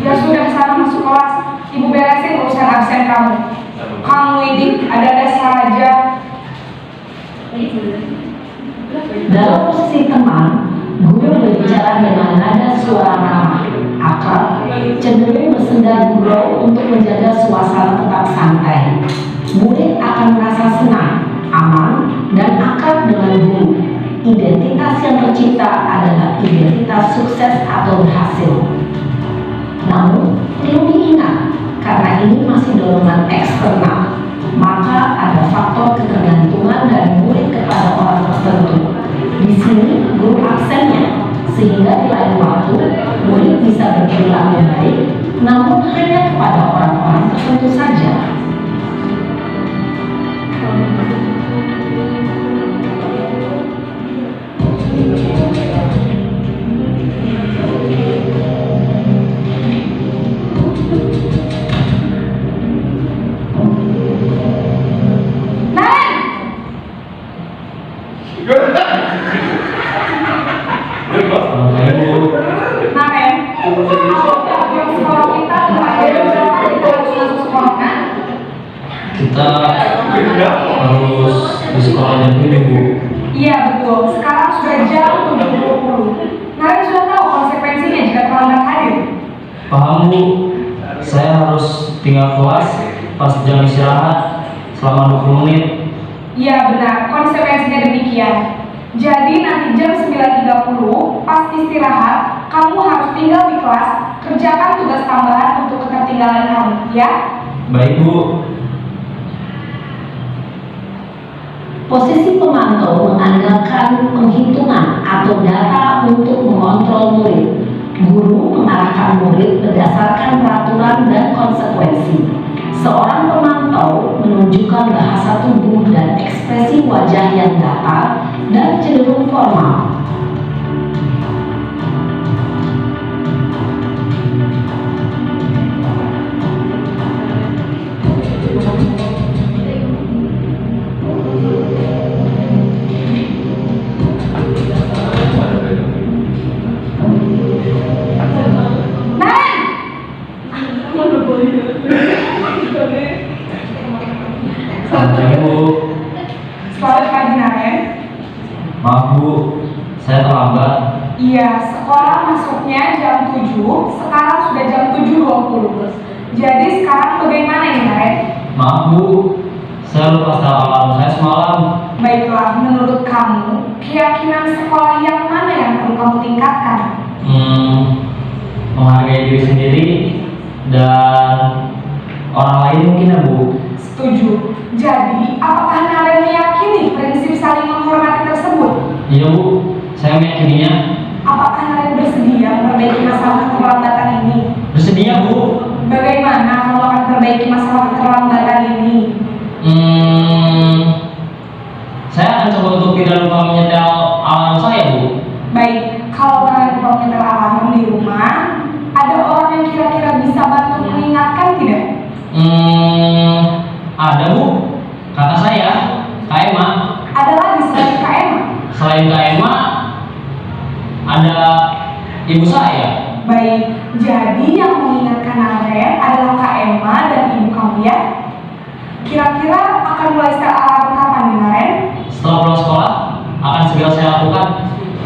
Ya sudah sana masuk kelas. Ibu beresin urusan absen kamu. Kamu ini ada-ada saja. Dalam posisi teman, guru berbicara dengan nada suara ramah, akrab, cenderung bersenda gurau untuk menjaga suasana tetap santai. Murid akan merasa senang, aman, dan akrab dengan guru. Identitas yang tercipta adalah identitas sukses atau berhasil. Namun, perlu diingat, karena ini masih dorongan eksternal, maka ada faktor ketergantungan dari murid kepada orang tertentu. Di sini guru absennya, sehingga di lain waktu murid bisa berperilaku baik, namun hanya kepada orang-orang tertentu saja. Selamat Bu. Nah, Ren, kalau sekolah kita terakhir berapa kita harus masuk sekolah kan? Kita harus di sekolah jam 7 Bu. Iya betul, sekarang sudah jam 7.20. Kalian sudah tahu konsekuensinya jika terlambat hadir? Paham Bu, saya harus tinggal kelas pas jam istirahat selama 20 menit. Iya benar, konsekuensinya demikian. Jadi nanti jam 9.30 pas istirahat, kamu harus tinggal di kelas, kerjakan tugas tambahan untuk ketertinggalan kamu, ya? Baik Bu. Posisi pemantau mengandalkan penghitungan atau data untuk mengontrol murid. Guru mengarahkan murid berdasarkan peraturan dan konsekuensi. Seorang pemantau menunjukkan bahasa tubuh dan ekspresi wajah yang datar dan cenderung formal. Selamat pagi Bu. Selamat pagi Naren. Maaf Bu, saya terlambat. Iya, sekolah masuknya jam 7, sekarang sudah jam 7.20. Jadi sekarang bagaimana ini Naren? Maaf Bu, saya lupa setel alarm saya semalam. Baiklah, menurut kamu, keyakinan sekolah yang mana yang perlu kamu tingkatkan? Menghargai diri sendiri dan orang lain mungkin ya Bu. Setuju. Jadi, apakah Naren meyakini prinsip saling menghormati tersebut? Iya Bu, saya meyakininya. Apakah Naren bersedia memperbaiki masalah keterlambatan ini? Bersedia Bu. Bagaimana kamu akan memperbaiki masalah keterlambatan ini? Saya akan coba untuk tidak lupa menyetel alarm saya Bu. Baik, kalau Naren lupa menyetel alarm di rumah, ada orang yang kira-kira bisa bantu mengingatkan tidak? Ada Bu, kakak saya, Kak Emma. Ada lagi selain Kak Emma? Selain Kak Emma, ada ibu saya. Baik, jadi yang mengingatkan Naren adalah Kak Emma dan ibu kamu ya? Kira-kira akan mulai setel alarm kapan nih Naren? Setelah pulang sekolah, akan segera saya lakukan.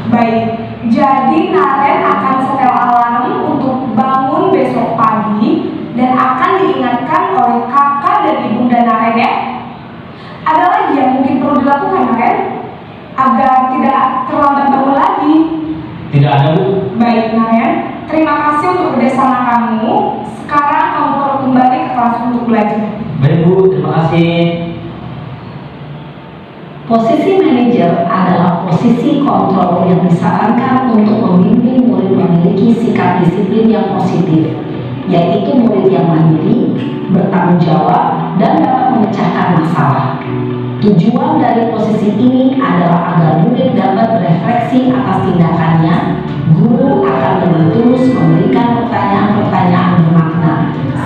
Baik, jadi Naren akan setel alarm untuk bangun besok pagi dan akan diingatkan oleh kakak dan ibunda Naren ya. Ada lagi yang mungkin perlu dilakukan Naren agar tidak terlambat bangun lagi? Tidak ada Bu. Baik Naren, terima kasih untuk kerjasama kamu. Sekarang kamu perlu kembali ke kelas untuk belajar. Baik Bu, terima kasih. Posisi manajer adalah posisi kontrol yang disarankan untuk membimbing murid memiliki sikap disiplin yang positif, yaitu murid yang mandiri, bertanggung jawab, dan dapat memecahkan masalah. Tujuan dari posisi ini adalah agar murid dapat berefleksi atas tindakannya. Guru akan lebih tulus memberikan pertanyaan-pertanyaan bermakna,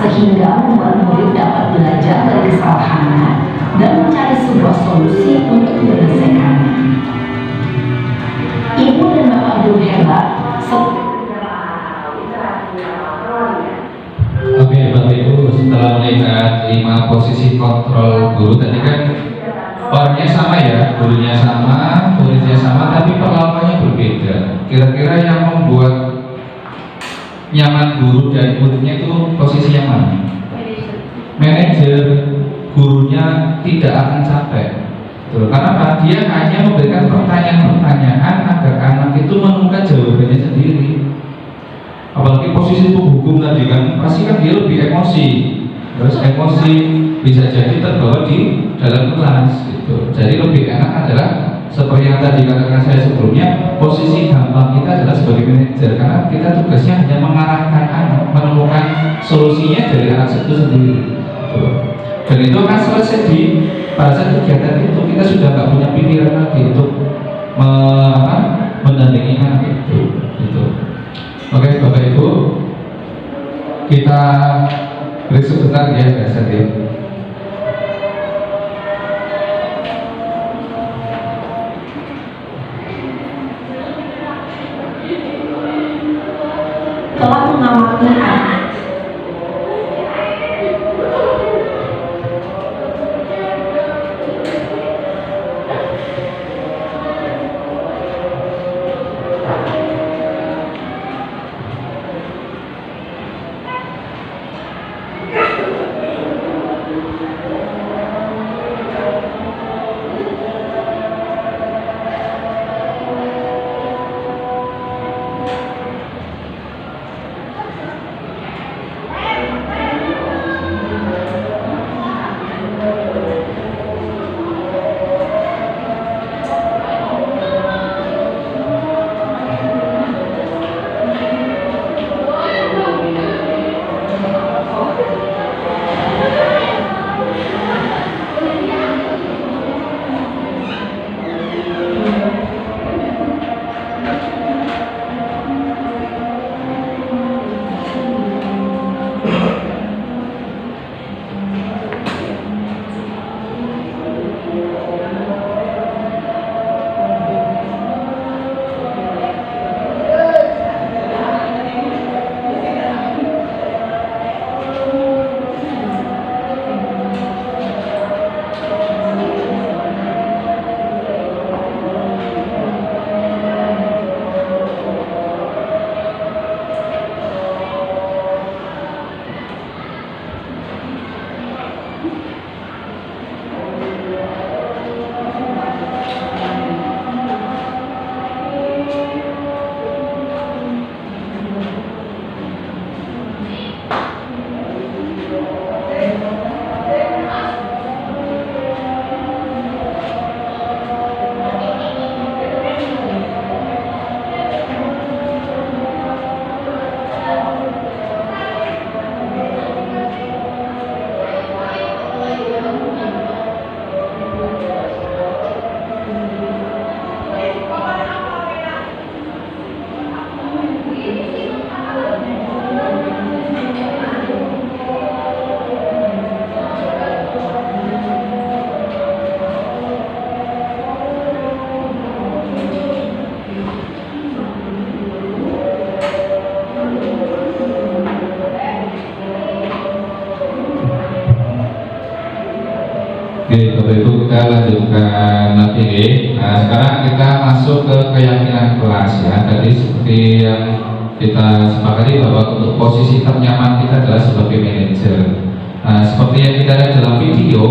sehingga membuat murid dapat belajar dari kesalahannya dan mencari sebuah solusi untuk menyelesaikannya. Ibu dan Bapak guru hebat. Oke, Bapak Ibu, setelah melihat 5 posisi kontrol guru, tadi kan orangnya sama ya, gurunya sama, muridnya sama, tapi perlakuannya berbeda. Kira-kira yang membuat nyaman guru dan muridnya itu posisi yang mana? Manajer. Gurunya tidak akan capek. Tuh, karena apa? Dia hanya memberikan pertanyaan-pertanyaan agar anak itu menemukan jawabannya sendiri. Apalagi posisi penghukum tadi kan, pasti kan dia lebih emosi. Terus emosi bisa jadi terbawa di dalam kelas gitu. Jadi lebih enak adalah seperti yang tadi katakan saya sebelumnya, posisi gampang kita adalah sebagai manajer, karena kita tugasnya hanya mengarahkan anak, menemukan solusinya dari anak itu sendiri. Tuh. Dan itu akan selesai di pada saat kegiatan itu. Kita sudah nggak punya pikiran lagi untuk mendampingi anak itu. Gitu. Oke, Bapak Ibu, kita break sebentar ya, dasar ya. Telah mengamati anak. kita lanjutkan lagi nih. Nah, sekarang kita masuk ke keyakinan kelas ya. Tadi seperti yang kita sepakati bahwa untuk posisi ternyaman kita adalah sebagai manajer. Nah, seperti yang kita lihat dalam video,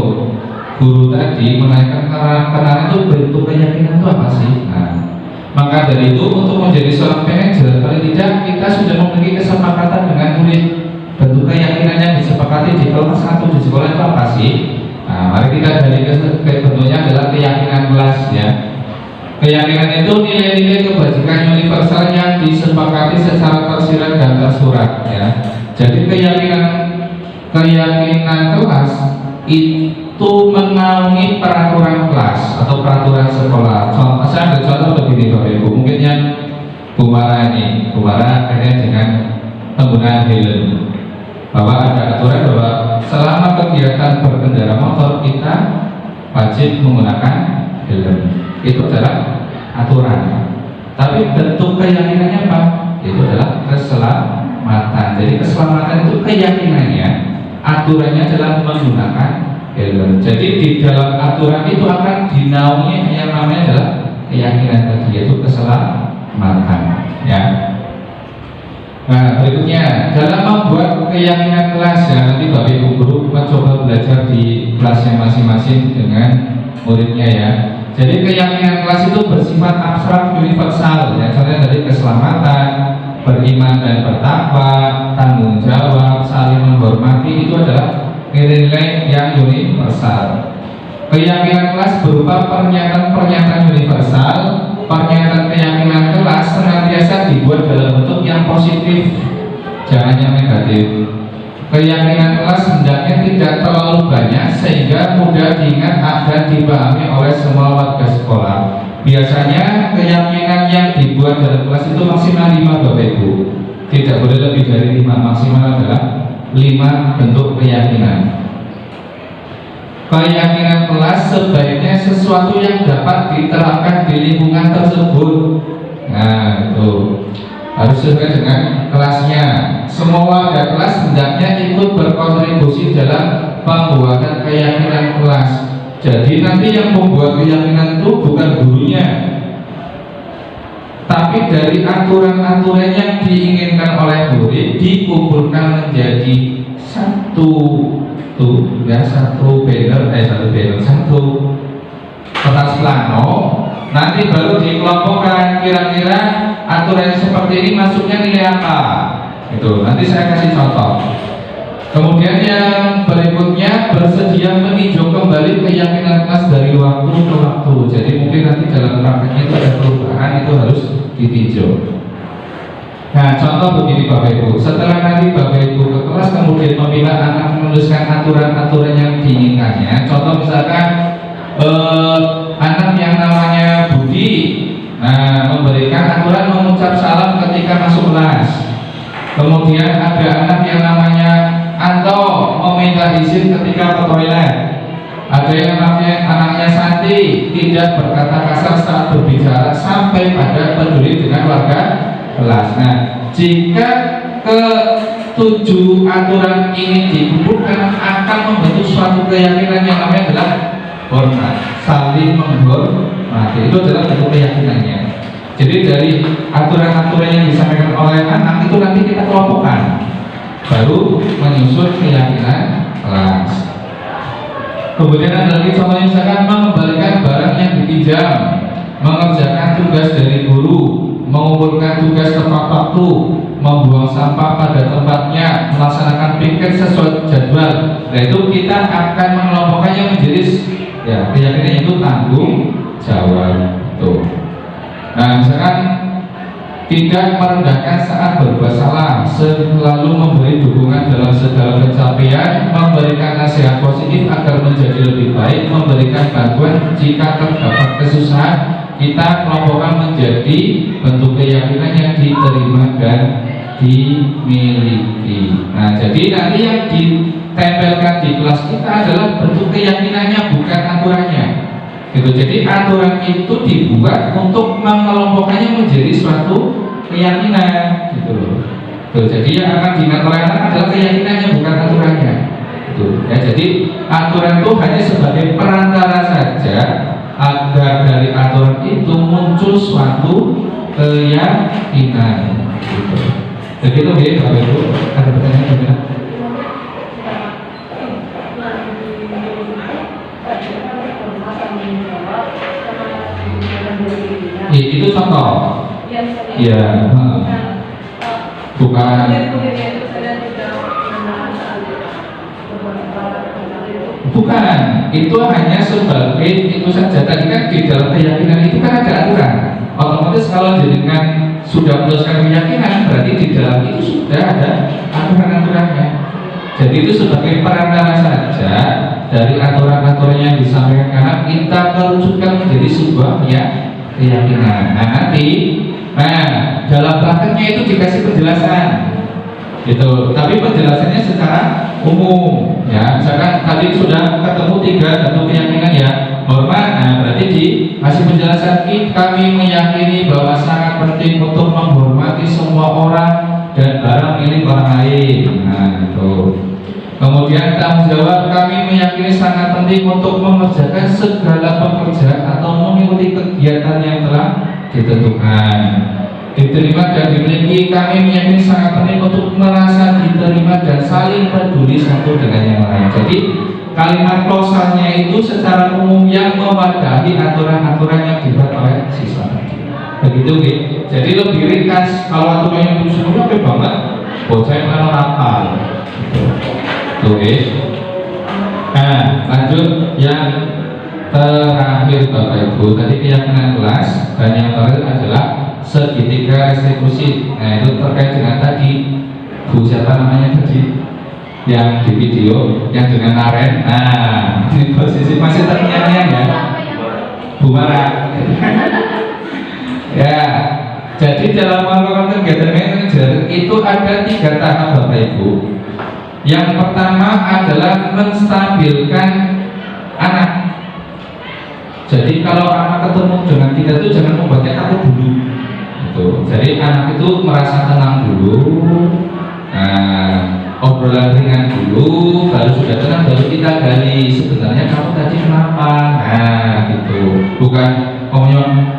guru tadi menaikkan kenalan itu bentuk keyakinan itu apa sih? Nah, maka dari itu untuk menjadi seorang manajer paling tidak kita sudah memiliki kesepakatan dengan murid. Bentuk keyakinan yang disepakati di kelas 1 di sekolah itu apa sih? Nah, mari kita dari bentuknya adalah keyakinan kelas ya. Keyakinan itu nilai-nilai kebajikan universal yang disepakati secara tersirat dan tersurat ya. Jadi keyakinan kelas itu menaungi peraturan kelas atau peraturan sekolah. Contoh, saya ambil contoh begini Bapak Ibu, mungkin yang Bu Mara ini, Bu Mara kayaknya dengan penggunaan helm, bahwa ada aturan bahwa selama kegiatan berkendara motor kita wajib menggunakan helm. Itu adalah aturan. Tapi bentuk keyakinannya apa? Itu adalah keselamatan. Jadi keselamatan itu keyakinannya, aturannya adalah menggunakan helm. Jadi di dalam aturan itu akan dinaungi yang namanya adalah keyakinan tadi, yaitu keselamatan ya. Nah, berikutnya dalam membuat keyakinan kelas ya, nanti Bapak Ibu guru mencoba belajar di kelasnya masing-masing dengan muridnya ya. Jadi keyakinan kelas itu bersifat abstrak universal ya, contohnya dari keselamatan, beriman dan bertakwa, tanggung jawab, saling menghormati, itu adalah nilai-nilai yang universal. Keyakinan kelas berupa pernyataan-pernyataan universal. Pernyataan keyakinan kelas senantiasa dibuat dalam bentuk yang positif, jangan yang negatif. Keyakinan kelas hendaknya tidak terlalu banyak sehingga mudah diingat dan dipahami oleh semua warga sekolah. Biasanya keyakinan yang dibuat dalam kelas itu maksimal 5 Bapak Ibu. Tidak boleh lebih dari 5, maksimal adalah 5 bentuk keyakinan. Keyakinan kelas sebaiknya sesuatu yang dapat diterapkan di lingkungan tersebut. Nah, itu harus sesuai dengan kelasnya. Semua warga kelas hendaknya ikut berkontribusi dalam pembuatan keyakinan kelas. Jadi nanti yang membuat keyakinan itu bukan gurunya, tapi dari aturan-aturan yang diinginkan oleh murid dikumpulkan menjadi satu satu kertas plano, nanti baru dikelompokkan kira-kira aturan seperti ini masuknya nilai apa. Itu nanti saya kasih contoh. Kemudian yang berikutnya bersedia meninjau kembali keyakinan kelas dari waktu ke waktu. Jadi mungkin nanti dalam prakteknya itu ada perubahan, itu harus ditinjau. Nah, contoh begini Bapak Ibu, setelah nanti Bapak Ibu ke kelas kemudian meminta anak menuliskan aturan-aturan yang diinginkannya. Contoh misalkan anak yang namanya Budi, nah, memberikan aturan mengucap salam ketika masuk kelas. Kemudian ada anak yang namanya Anto meminta izin ketika ke toilet. Ada yang namanya anaknya Santi tidak berkata kasar saat berbicara sampai pada peduli dengan warga kelas. Nah, jika ke-7 aturan ini dikumpulkan akan membentuk suatu keyakinan yang namanya adalah hormat, saling menghormati. Itu adalah bentuk keyakinannya. Jadi dari aturan-aturan yang disampaikan oleh anak itu nanti kita kelompokkan, baru menyusun keyakinan kelas. Kemudian ada lagi contohnya misalkan mengembalikan barang yang dipinjam, mengerjakan tugas dari guru, mengumpulkan tugas tepat waktu, membuang sampah pada tempatnya, melaksanakan piket sesuai jadwal. Nah, itu kita akan mengelompokkannya menjadi ya keyakinan itu tanggung jawab. Tuh. Nah, misalkan tidak merendahkan saat berbuat salah, selalu memberi dukungan dalam segala pencapaian, memberikan nasihat positif agar menjadi lebih baik, memberikan bantuan jika terdapat kesusahan. Kita kelompokkan menjadi bentuk keyakinan yang diterima dan dimiliki. Nah, jadi nanti yang ditempelkan di kelas kita adalah bentuk keyakinannya, bukan aturannya. Gitu. Jadi aturan itu dibuat untuk mengelompokkannya menjadi suatu keyakinan, gitu loh. Jadi yang akan diingat oleh anak adalah keyakinannya, bukan aturannya. gitu ya. Jadi aturan itu hanya sebagai perantara saja agar dari aturan itu muncul suatu keyakinan gitu. Begitu ya Bapak Ibu, ada pertanyaan juga? Ya, itu contoh. Ya, bukan. Bukan, itu hanya sebagai itu saja. Tadi kan di dalam keyakinan itu kan ada aturan. Otomatis kalau jenengan sudah meluaskan keyakinan, berarti di dalam itu sudah ada aturan-aturannya. Jadi itu sebagai perantara saja dari aturan-aturan yang disampaikan karena kita kerucutkan menjadi sebuah keyakinan. Nah dalam prakteknya itu dikasih penjelasan gitu, tapi penjelasannya secara umum ya. Misalkan tadi sudah ketemu 3 bentuk keyakinan ya, hormat. Nah berarti dikasih penjelasan, kami meyakini bahwa sangat penting untuk menghormati semua orang dan barang milik orang lain. Nah itu. Kemudian tanggung jawab, kami meyakini sangat penting untuk mengerjakan segala pekerjaan atau mengikuti kegiatan yang telah ditentukan. Diterima dan dimiliki, kami meyakini sangat penting untuk merasa diterima dan saling peduli satu dengan yang lain. Jadi kalimat klausalnya itu secara umum yang mewadahi aturan-aturan yang dibuat oleh siswa. Begitu gitu. Jadi lebih ringkas. Kalau aturan yang disusun itu banget, bocah yang hafal. Oke. Nah, lanjut yang terakhir Bapak Ibu. Tadi keyakinan kelas dan yang terakhir adalah segitiga restitusi. Nah, itu terkait dengan tadi Bu siapa namanya tadi yang di video yang dengan Naren. Nah, di posisi masih terngiang-ngiang ya, Bu Mara. Ya, jadi dalam melakukan kegiatan manajer itu ada 3 tahap Bapak Ibu. Yang pertama adalah menstabilkan anak. Jadi kalau anak ketemu dengan kita itu jangan membuatnya takut dulu. Gitu. Jadi anak itu merasa tenang dulu, obrolan ringan dulu, baru sudah tenang baru kita gali sebenarnya kamu tadi kenapa. Nah gitu, bukan ngomong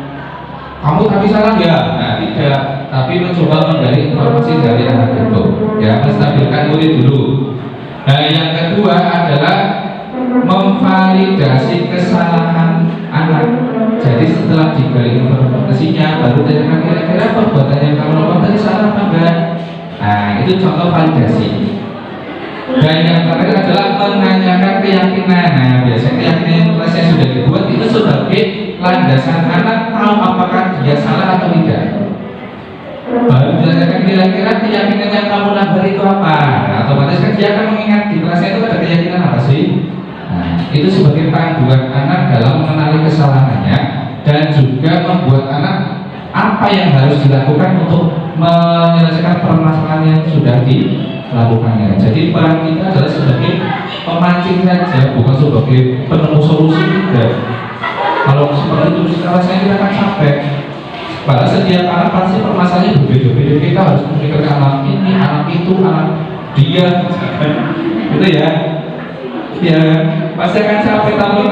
kamu tadi salah ya. Nah tidak, tapi mencoba menggali informasi dari anak itu ya, menstabilkan murid dulu. Nah yang kedua adalah memvalidasi kesalahan anak. Jadi setelah digali informasinya baru tanyakan kira-kira perbuatan yang kamu lakukan tadi salah apa enggak. Nah itu contoh validasi. Dan yang terakhir adalah menanyakan keyakinan. Nah biasanya keyakinan kelas yang sudah dibuat itu sebagai landasan anak tahu apakah dia salah atau tidak. Baru ditanyakan kira-kira keyakinan yang kamu langgar itu apa. Nah otomatis kan dia akan mengingat di kelasnya itu ada keyakinan apa sih. Nah, itu sebagai panduan anak dalam mengenali kesalahannya dan juga membuat anak apa yang harus dilakukan untuk menyelesaikan permasalahan yang sudah dilakukannya. Jadi peran kita adalah sebagai pemancing saja, bukan sebagai penemu solusi juga. Kalau seperti itu rasanya kita akan capek. Pada setiap anak pasti permasalahannya berbeda-beda. Kita harus memikirkan anak ini, anak itu, anak dia, gitu ya. Ya pasti akan capek. Tapi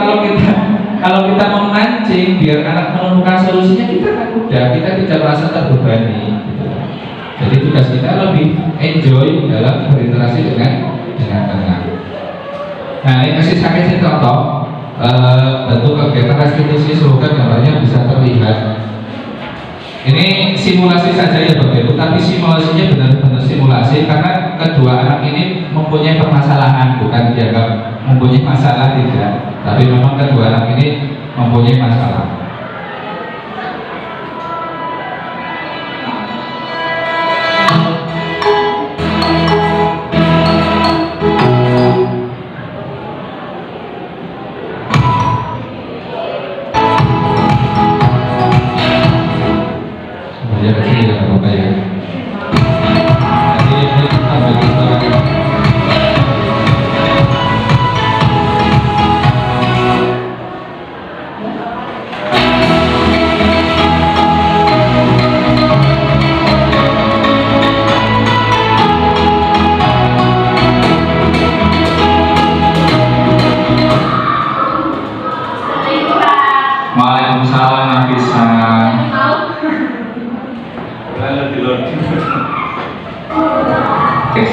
kalau kita memancing biar anak menemukan solusinya, kita akan mudah, kita tidak merasa terbebani gitu. Jadi tugas kita lebih enjoy dalam berinteraksi dengan anak. Nah ini kasih saya contoh bentuk kegiatan restitusi, semoga gambarnya bisa terlihat. Ini simulasi saja ya Bapak Ibu, tapi simulasinya benar-benar simulasi karena kedua anak ini mempunyai permasalahan, bukan dianggap mempunyai masalah, tidak, tapi memang kedua anak ini mempunyai masalah.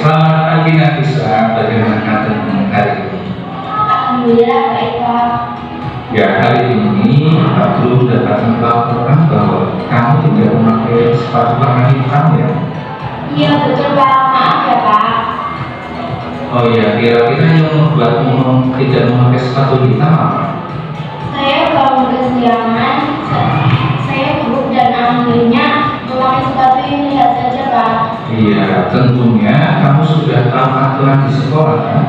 selamat pagi Nafisa, bagaimana dengan hari ini? Alhamdulillah baik Pak. Ya, hari ini Pak belum dapat melaporkan bahwa kamu tidak memakai sepatu warna hitam ya? Iya betul Pak, maaf ya Pak. Oh iya, kira-kira yang membuatmu tidak memakai sepatu hitam apa? Saya bangun kesiangan, saya buruk dan akhirnya memakai sepatu ini, lihat saja Pak. Iya, tentunya kamu sudah tahu aturan di sekolah kan?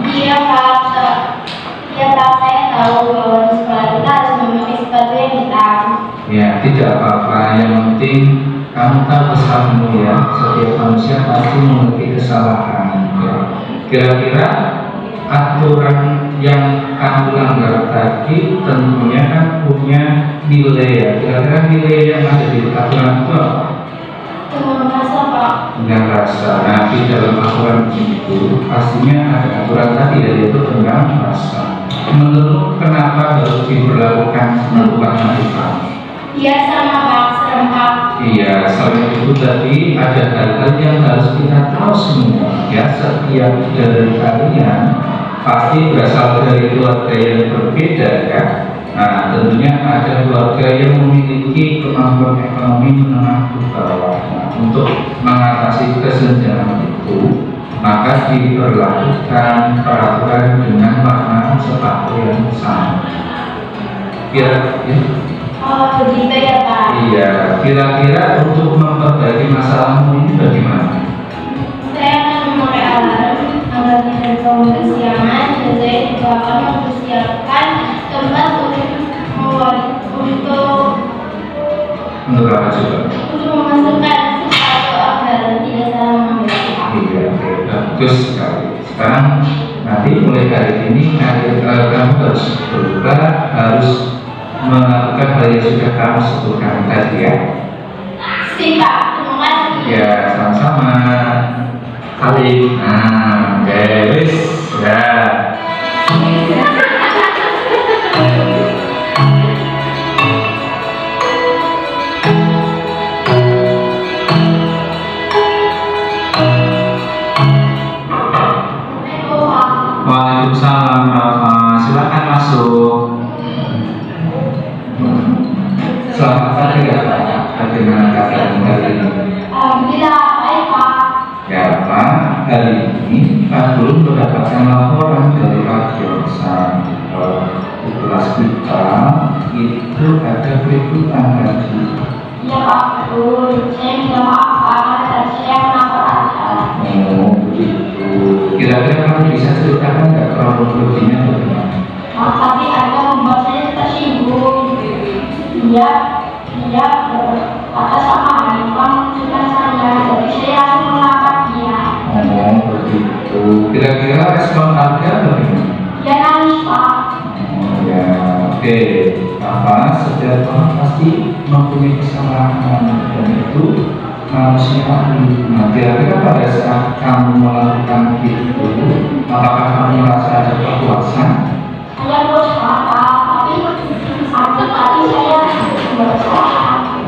Iya Pak, iya Pak, saya tahu bahwa di sekolah kita harus memakai sepatu yang hitam. Ya, tidak apa-apa, yang penting kamu tahu kesalahanmu ya. Setiap manusia pasti memiliki kesalahan ya. Kira-kira aturan yang kamu langgar tadi tentunya kan punya nilai ya. Kira-kira nilai yang ada di aturan itu apa? Dengan rasa Pak. Dengan rasa. Nah, di dalam aturan itu pastinya ada aturan tadi yaitu tentang rasa. Menurut kenapa harus diberlakukan sepatu warna hitam? Iya sama Pak, serem Pak. Iya, selain itu tadi ada hal-hal yang harus kita tahu semua ya. Setiap dari kalian pasti berasal dari keluarga yang berbeda kan. Nah, tentunya ada keluarga yang memiliki kemampuan ekonomi menengah ke bawah. Nah, untuk mengatasi kesenjangan itu, maka diberlakukan peraturan dengan warna sepatu yang sama. Kira-kira Oh begitu ya Pak. iya, kira-kira untuk memperbaiki masalahmu ini bagaimana? Saya akan memakai alarm agar tidak bangun kesiangan, dan saya juga akan mempersiapkan tempat Untuk apa coba? untuk memasukkan sepatu agar tidak salah mengambil Pak. Iya, oke, bagus sekali. Sekarang nanti mulai hari ini kamu harus berubah, harus melakukan hal yang sudah kamu sebutkan tadi ya. Sip Pak, terima kasih. Ya, sama-sama. Kali. Nah, beres. Ya. Waalaikumsalam, Rafa. Silakan masuk. Selamat pagi ya Pak. Bagaimana kabarnya hari ini? Alhamdulillah baik Pak. Ya Pak, hari ini Pak belum mendapatkan laporan dari Pak Johnson di kelas kita itu ada keributan tadi. Iya Pak, betul. Saya minta maaf Pak, dan saya melapor aja. Oh begitu. Kira-kira kamu bisa ceritakan nggak kronologinya bagaimana? Maaf tapi ada membuat saya tersinggung. Dia berkata sama Hanifah menunjukkan saya, jadi saya langsung melapor dia. Oh begitu. Kira-kira respon Anda bagaimana? Dia nangis Pak. Oh ya, oke. Apa setiap orang pasti mempunyai kesalahan dan itu manusiawi. Nah, kira-kira pada saat kamu melakukan itu, apakah kamu merasa ada kepuasan? Saya berusaha Pak, tapi tadi saya berusaha.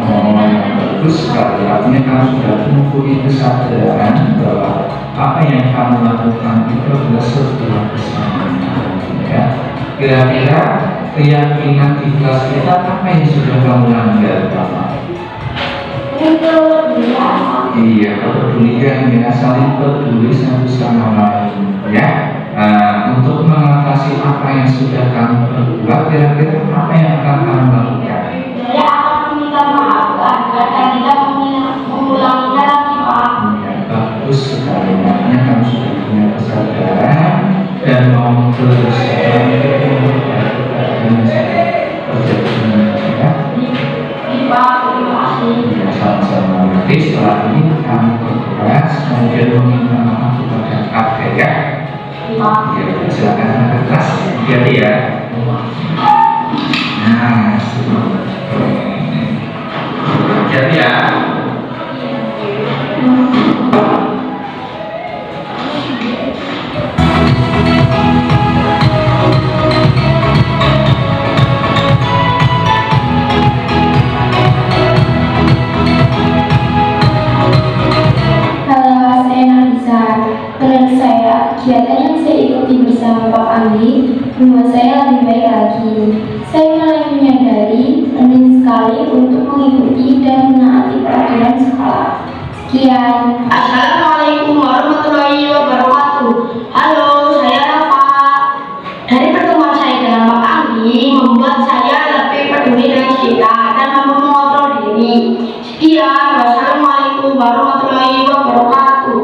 Oh, bagus sekali. Artinya kamu sudah mempunyai kesadaran bahwa apa yang kamu lakukan itu adalah sebuah kesalahan. Ya. Kira-kira keyakinan di kelas kita apa yang sudah kamu langgar, Bapak? Itu dia. Iya, kepedulian ya, saling peduli satu sama lain ya. Untuk mengatasi apa yang sudah kamu perbuat, kira-kira apa yang akan kamu lakukan? Saya akan meminta maaf agar tidak mengulanginya lagi Pak. Ya, bagus sekali. Artinya kamu sudah punya kesadaran dan mau berusaha untuk memperbaiki keadaan yang terjadi ya. Pak, terima kasih. Ya, sama-sama. Nanti setelah ini kamu berkeras, kemudian meminta maaf kepada kakek ya. Pak. Ya, silakan ke kelas. Jadi ya. Nah, jadi ya. Halo, saya Nafisa. membuat saya lebih baik lagi. Saya mulai menyadari penting sekali untuk mengikuti dan menaati peraturan sekolah. Sekian. Assalamualaikum warahmatullahi wabarakatuh. Halo, saya Rafa. Dari pertemuan saya dengan Pak Andi membuat saya lebih peduli dengan sekitar dan mampu mengontrol diri. Sekian. Wassalamualaikum warahmatullahi wabarakatuh.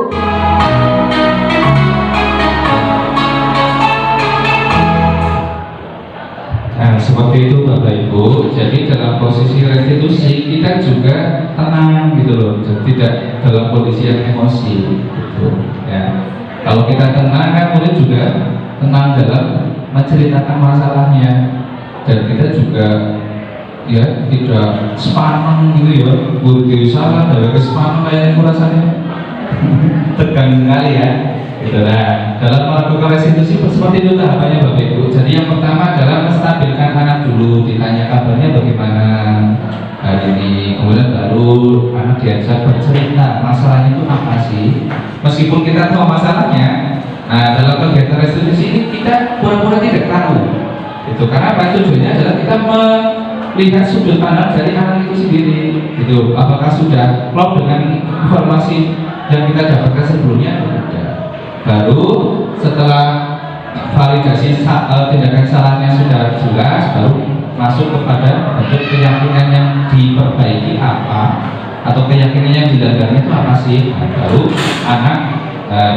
Nah, seperti itu Bapak Ibu. Jadi dalam posisi restitusi kita juga tenang gitu loh, tidak dalam kondisi yang emosi gitu ya. Kalau kita tenang kan murid juga tenang dalam menceritakan masalahnya, dan kita juga ya tidak sepaneng gitu ya. Murid salah dari kesepaneng kayak itu rasanya tegang sekali ya. Gitu. Nah, dalam melakukan restitusi seperti itu tahapannya Bapak Ibu. Jadi yang pertama adalah menstabilkan anak dulu, ditanya kabarnya bagaimana hari ini, kemudian baru anak diajak bercerita masalahnya itu apa sih, meskipun kita tahu masalahnya. Nah, dalam kegiatan restitusi ini kita pura-pura tidak tahu itu karena apa? Tujuannya adalah kita melihat sudut pandang dari anak itu sendiri gitu, apakah sudah klop dengan informasi yang kita dapatkan sebelumnya atau tidak. Baru setelah validasi tindakan salahnya sudah jelas, baru masuk kepada bentuk keyakinan yang diperbaiki apa, atau keyakinan yang dilanggarnya itu apa sih. Nah, baru anak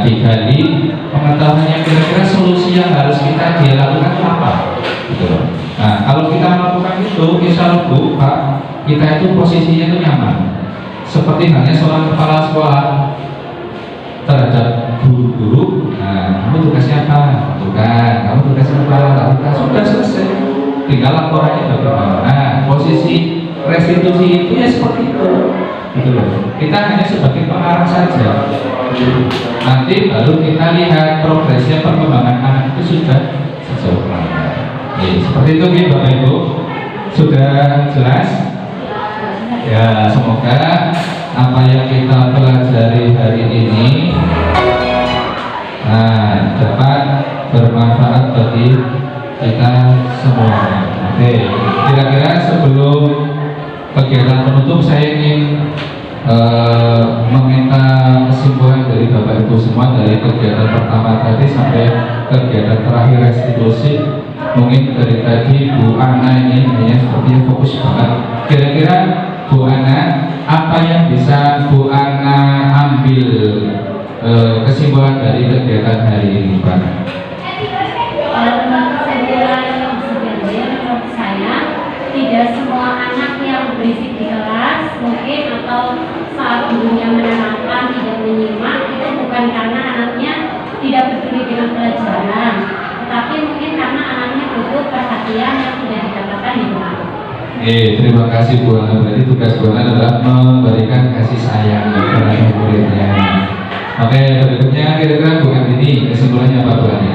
digali pengetahuannya, kira-kira solusi yang harus dia lakukan itu apa gitu. Nah, kalau kita melakukan itu, insya Allah Bu, Pak, kita itu posisinya itu nyaman, seperti halnya seorang kepala sekolah terhadap guru-guru. Nah, kamu tugasnya apa? Bukan, kamu tugasnya apa? Bukan, sudah selesai, tinggal laporannya bagaimana. Nah, posisi restitusi itu ya seperti itu gitu loh. Kita hanya sebagai pengarah saja. Nanti baru kita lihat progresnya, perkembangan anak itu sudah sejauh mana. Seperti itu nih Bapak Ibu. Sudah jelas? Ya, semoga apa yang kita pelajari hari ini dapat bermanfaat bagi kita semua. Oke, kira-kira sebelum kegiatan penutup saya ingin meminta kesimpulan dari Bapak Ibu semua dari kegiatan pertama tadi sampai kegiatan terakhir restitusi. Mungkin dari tadi Bu Ana ini hanya sepertinya fokus banget. Kira-kira Bu Ana, apa yang bisa Bu Ana ambil kesimpulan dari kegiatan hari ini, Pak? Kesimpulan menurut saya, tidak semua anak yang berisik di kelas mungkin atau saat gurunya menerangkan tidak menyimak itu bukan karena anaknya tidak peduli dengan pelajaran, tetapi mungkin karena anaknya butuh perhatian yang tidak didapatkan di rumah. Terima kasih Bu Ana. Berarti tugas Bu Ana adalah memberikan kasih sayang kepada muridnya. Oke, berikutnya kira-kira Bu Ana ini kesimpulannya apa Bu Ana?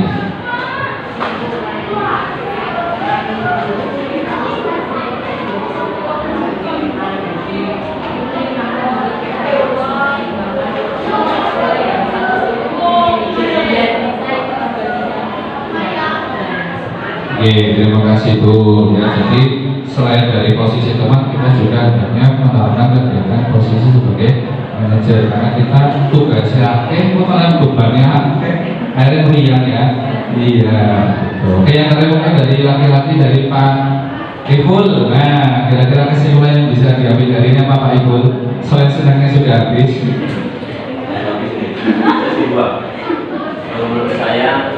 Terima kasih Bu. Ya, jadi selain dari posisi teman, kita juga banyak menerapkan kegiatan posisi sebagai manajer, karena kita tugasnya bukan bebannya akhirnya meriang ya. Iya. Oke, yang terakhir dari laki-laki dari Pak Iful. Nah, kira-kira kesimpulan yang bisa diambil dari ini apa Pak Iful? Selain senangnya sudah habis. Kalau menurut saya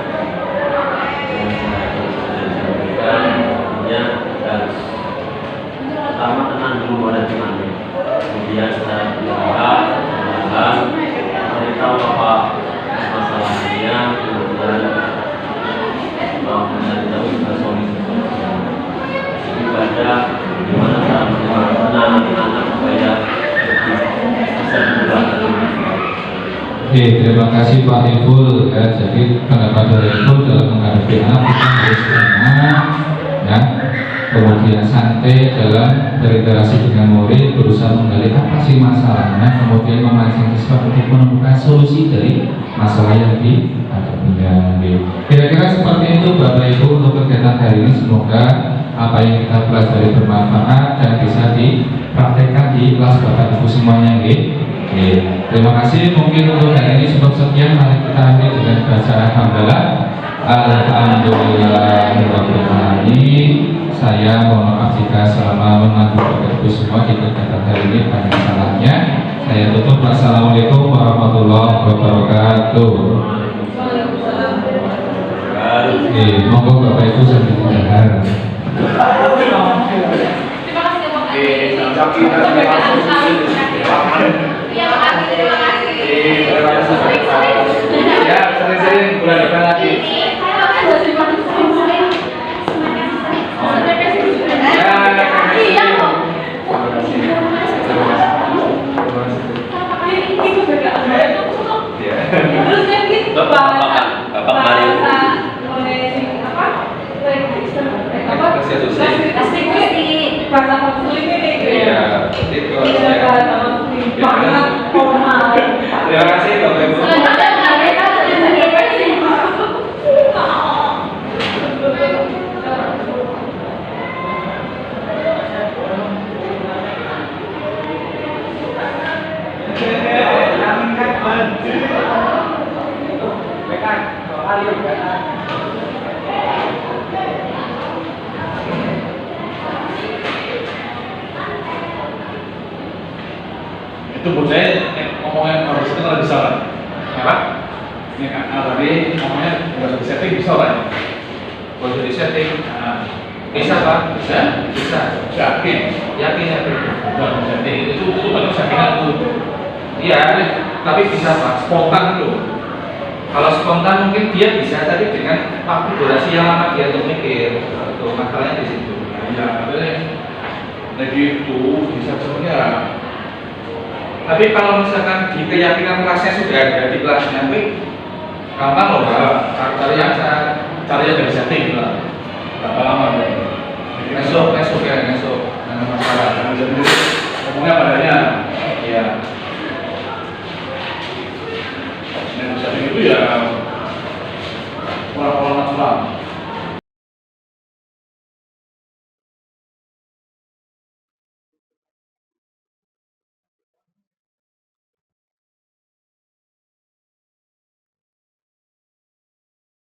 pertama tenang dulu pada temannya, kemudian secara bertahap beritahu apa masalahnya, kemudian mencari tahu juga solusi-solusinya. Jadi pada gimana cara menenangkan anak supaya bisa dilakukan. Terima kasih Pak Iful. Ya, jadi pendapat dari Iful dalam menghadapi anak kita harus tenang, ya. Kemudian santai dalam berinteraksi dengan murid, berusaha menggali apa sih masalahnya, kemudian memancing siswa untuk menemukan solusi dari masalah yang ada punya. Kira-kira seperti itu Bapak Ibu untuk kegiatan hari ini. Semoga apa yang kita pelajari bermanfaat dan bisa dipraktekkan di kelas Bapak Ibu semuanya. Terima kasih. Mungkin untuk hari ini cukup sekian. Mari kita akhiri dengan bacaan hamdalah. Alhamdulillahirabbil alamin. Saya mohon maaf jika selama membantu Bapak Ibu semua di kegiatan hari ini banyak salahnya. Saya tutup. Wassalamualaikum warahmatullahi wabarakatuh. Monggo Bapak Ibu sambil didengar. Ya, sering-sering bulan depan lagi. Terima kasih Bapak Ibu. Itu buat saya ngomongnya harus itu nggak bisa lah. Apa? Ini kan tadi ngomongnya nggak bisa setting bisa lah. Kalau di setting Nah, bisa Pak? bisa, Bisa. yakin. Yakin. Bukan setting itu kan settingan tuh. Iya, tapi bisa Pak. Spontan tuh. Kalau spontan mungkin dia bisa, tapi dengan waktu durasi yang lama dia untuk mikir. Itu masalahnya di situ. Ya, katanya lagi itu bisa sebenarnya. Tapi kalau misalkan di keyakinan kelasnya sudah ada di kelasnya, gampang loh Pak. Caranya dari setting lah. Berapa lama tuh? Besok ya, besok. Nggak ada masalah. Ngomongnya padanya. Iya.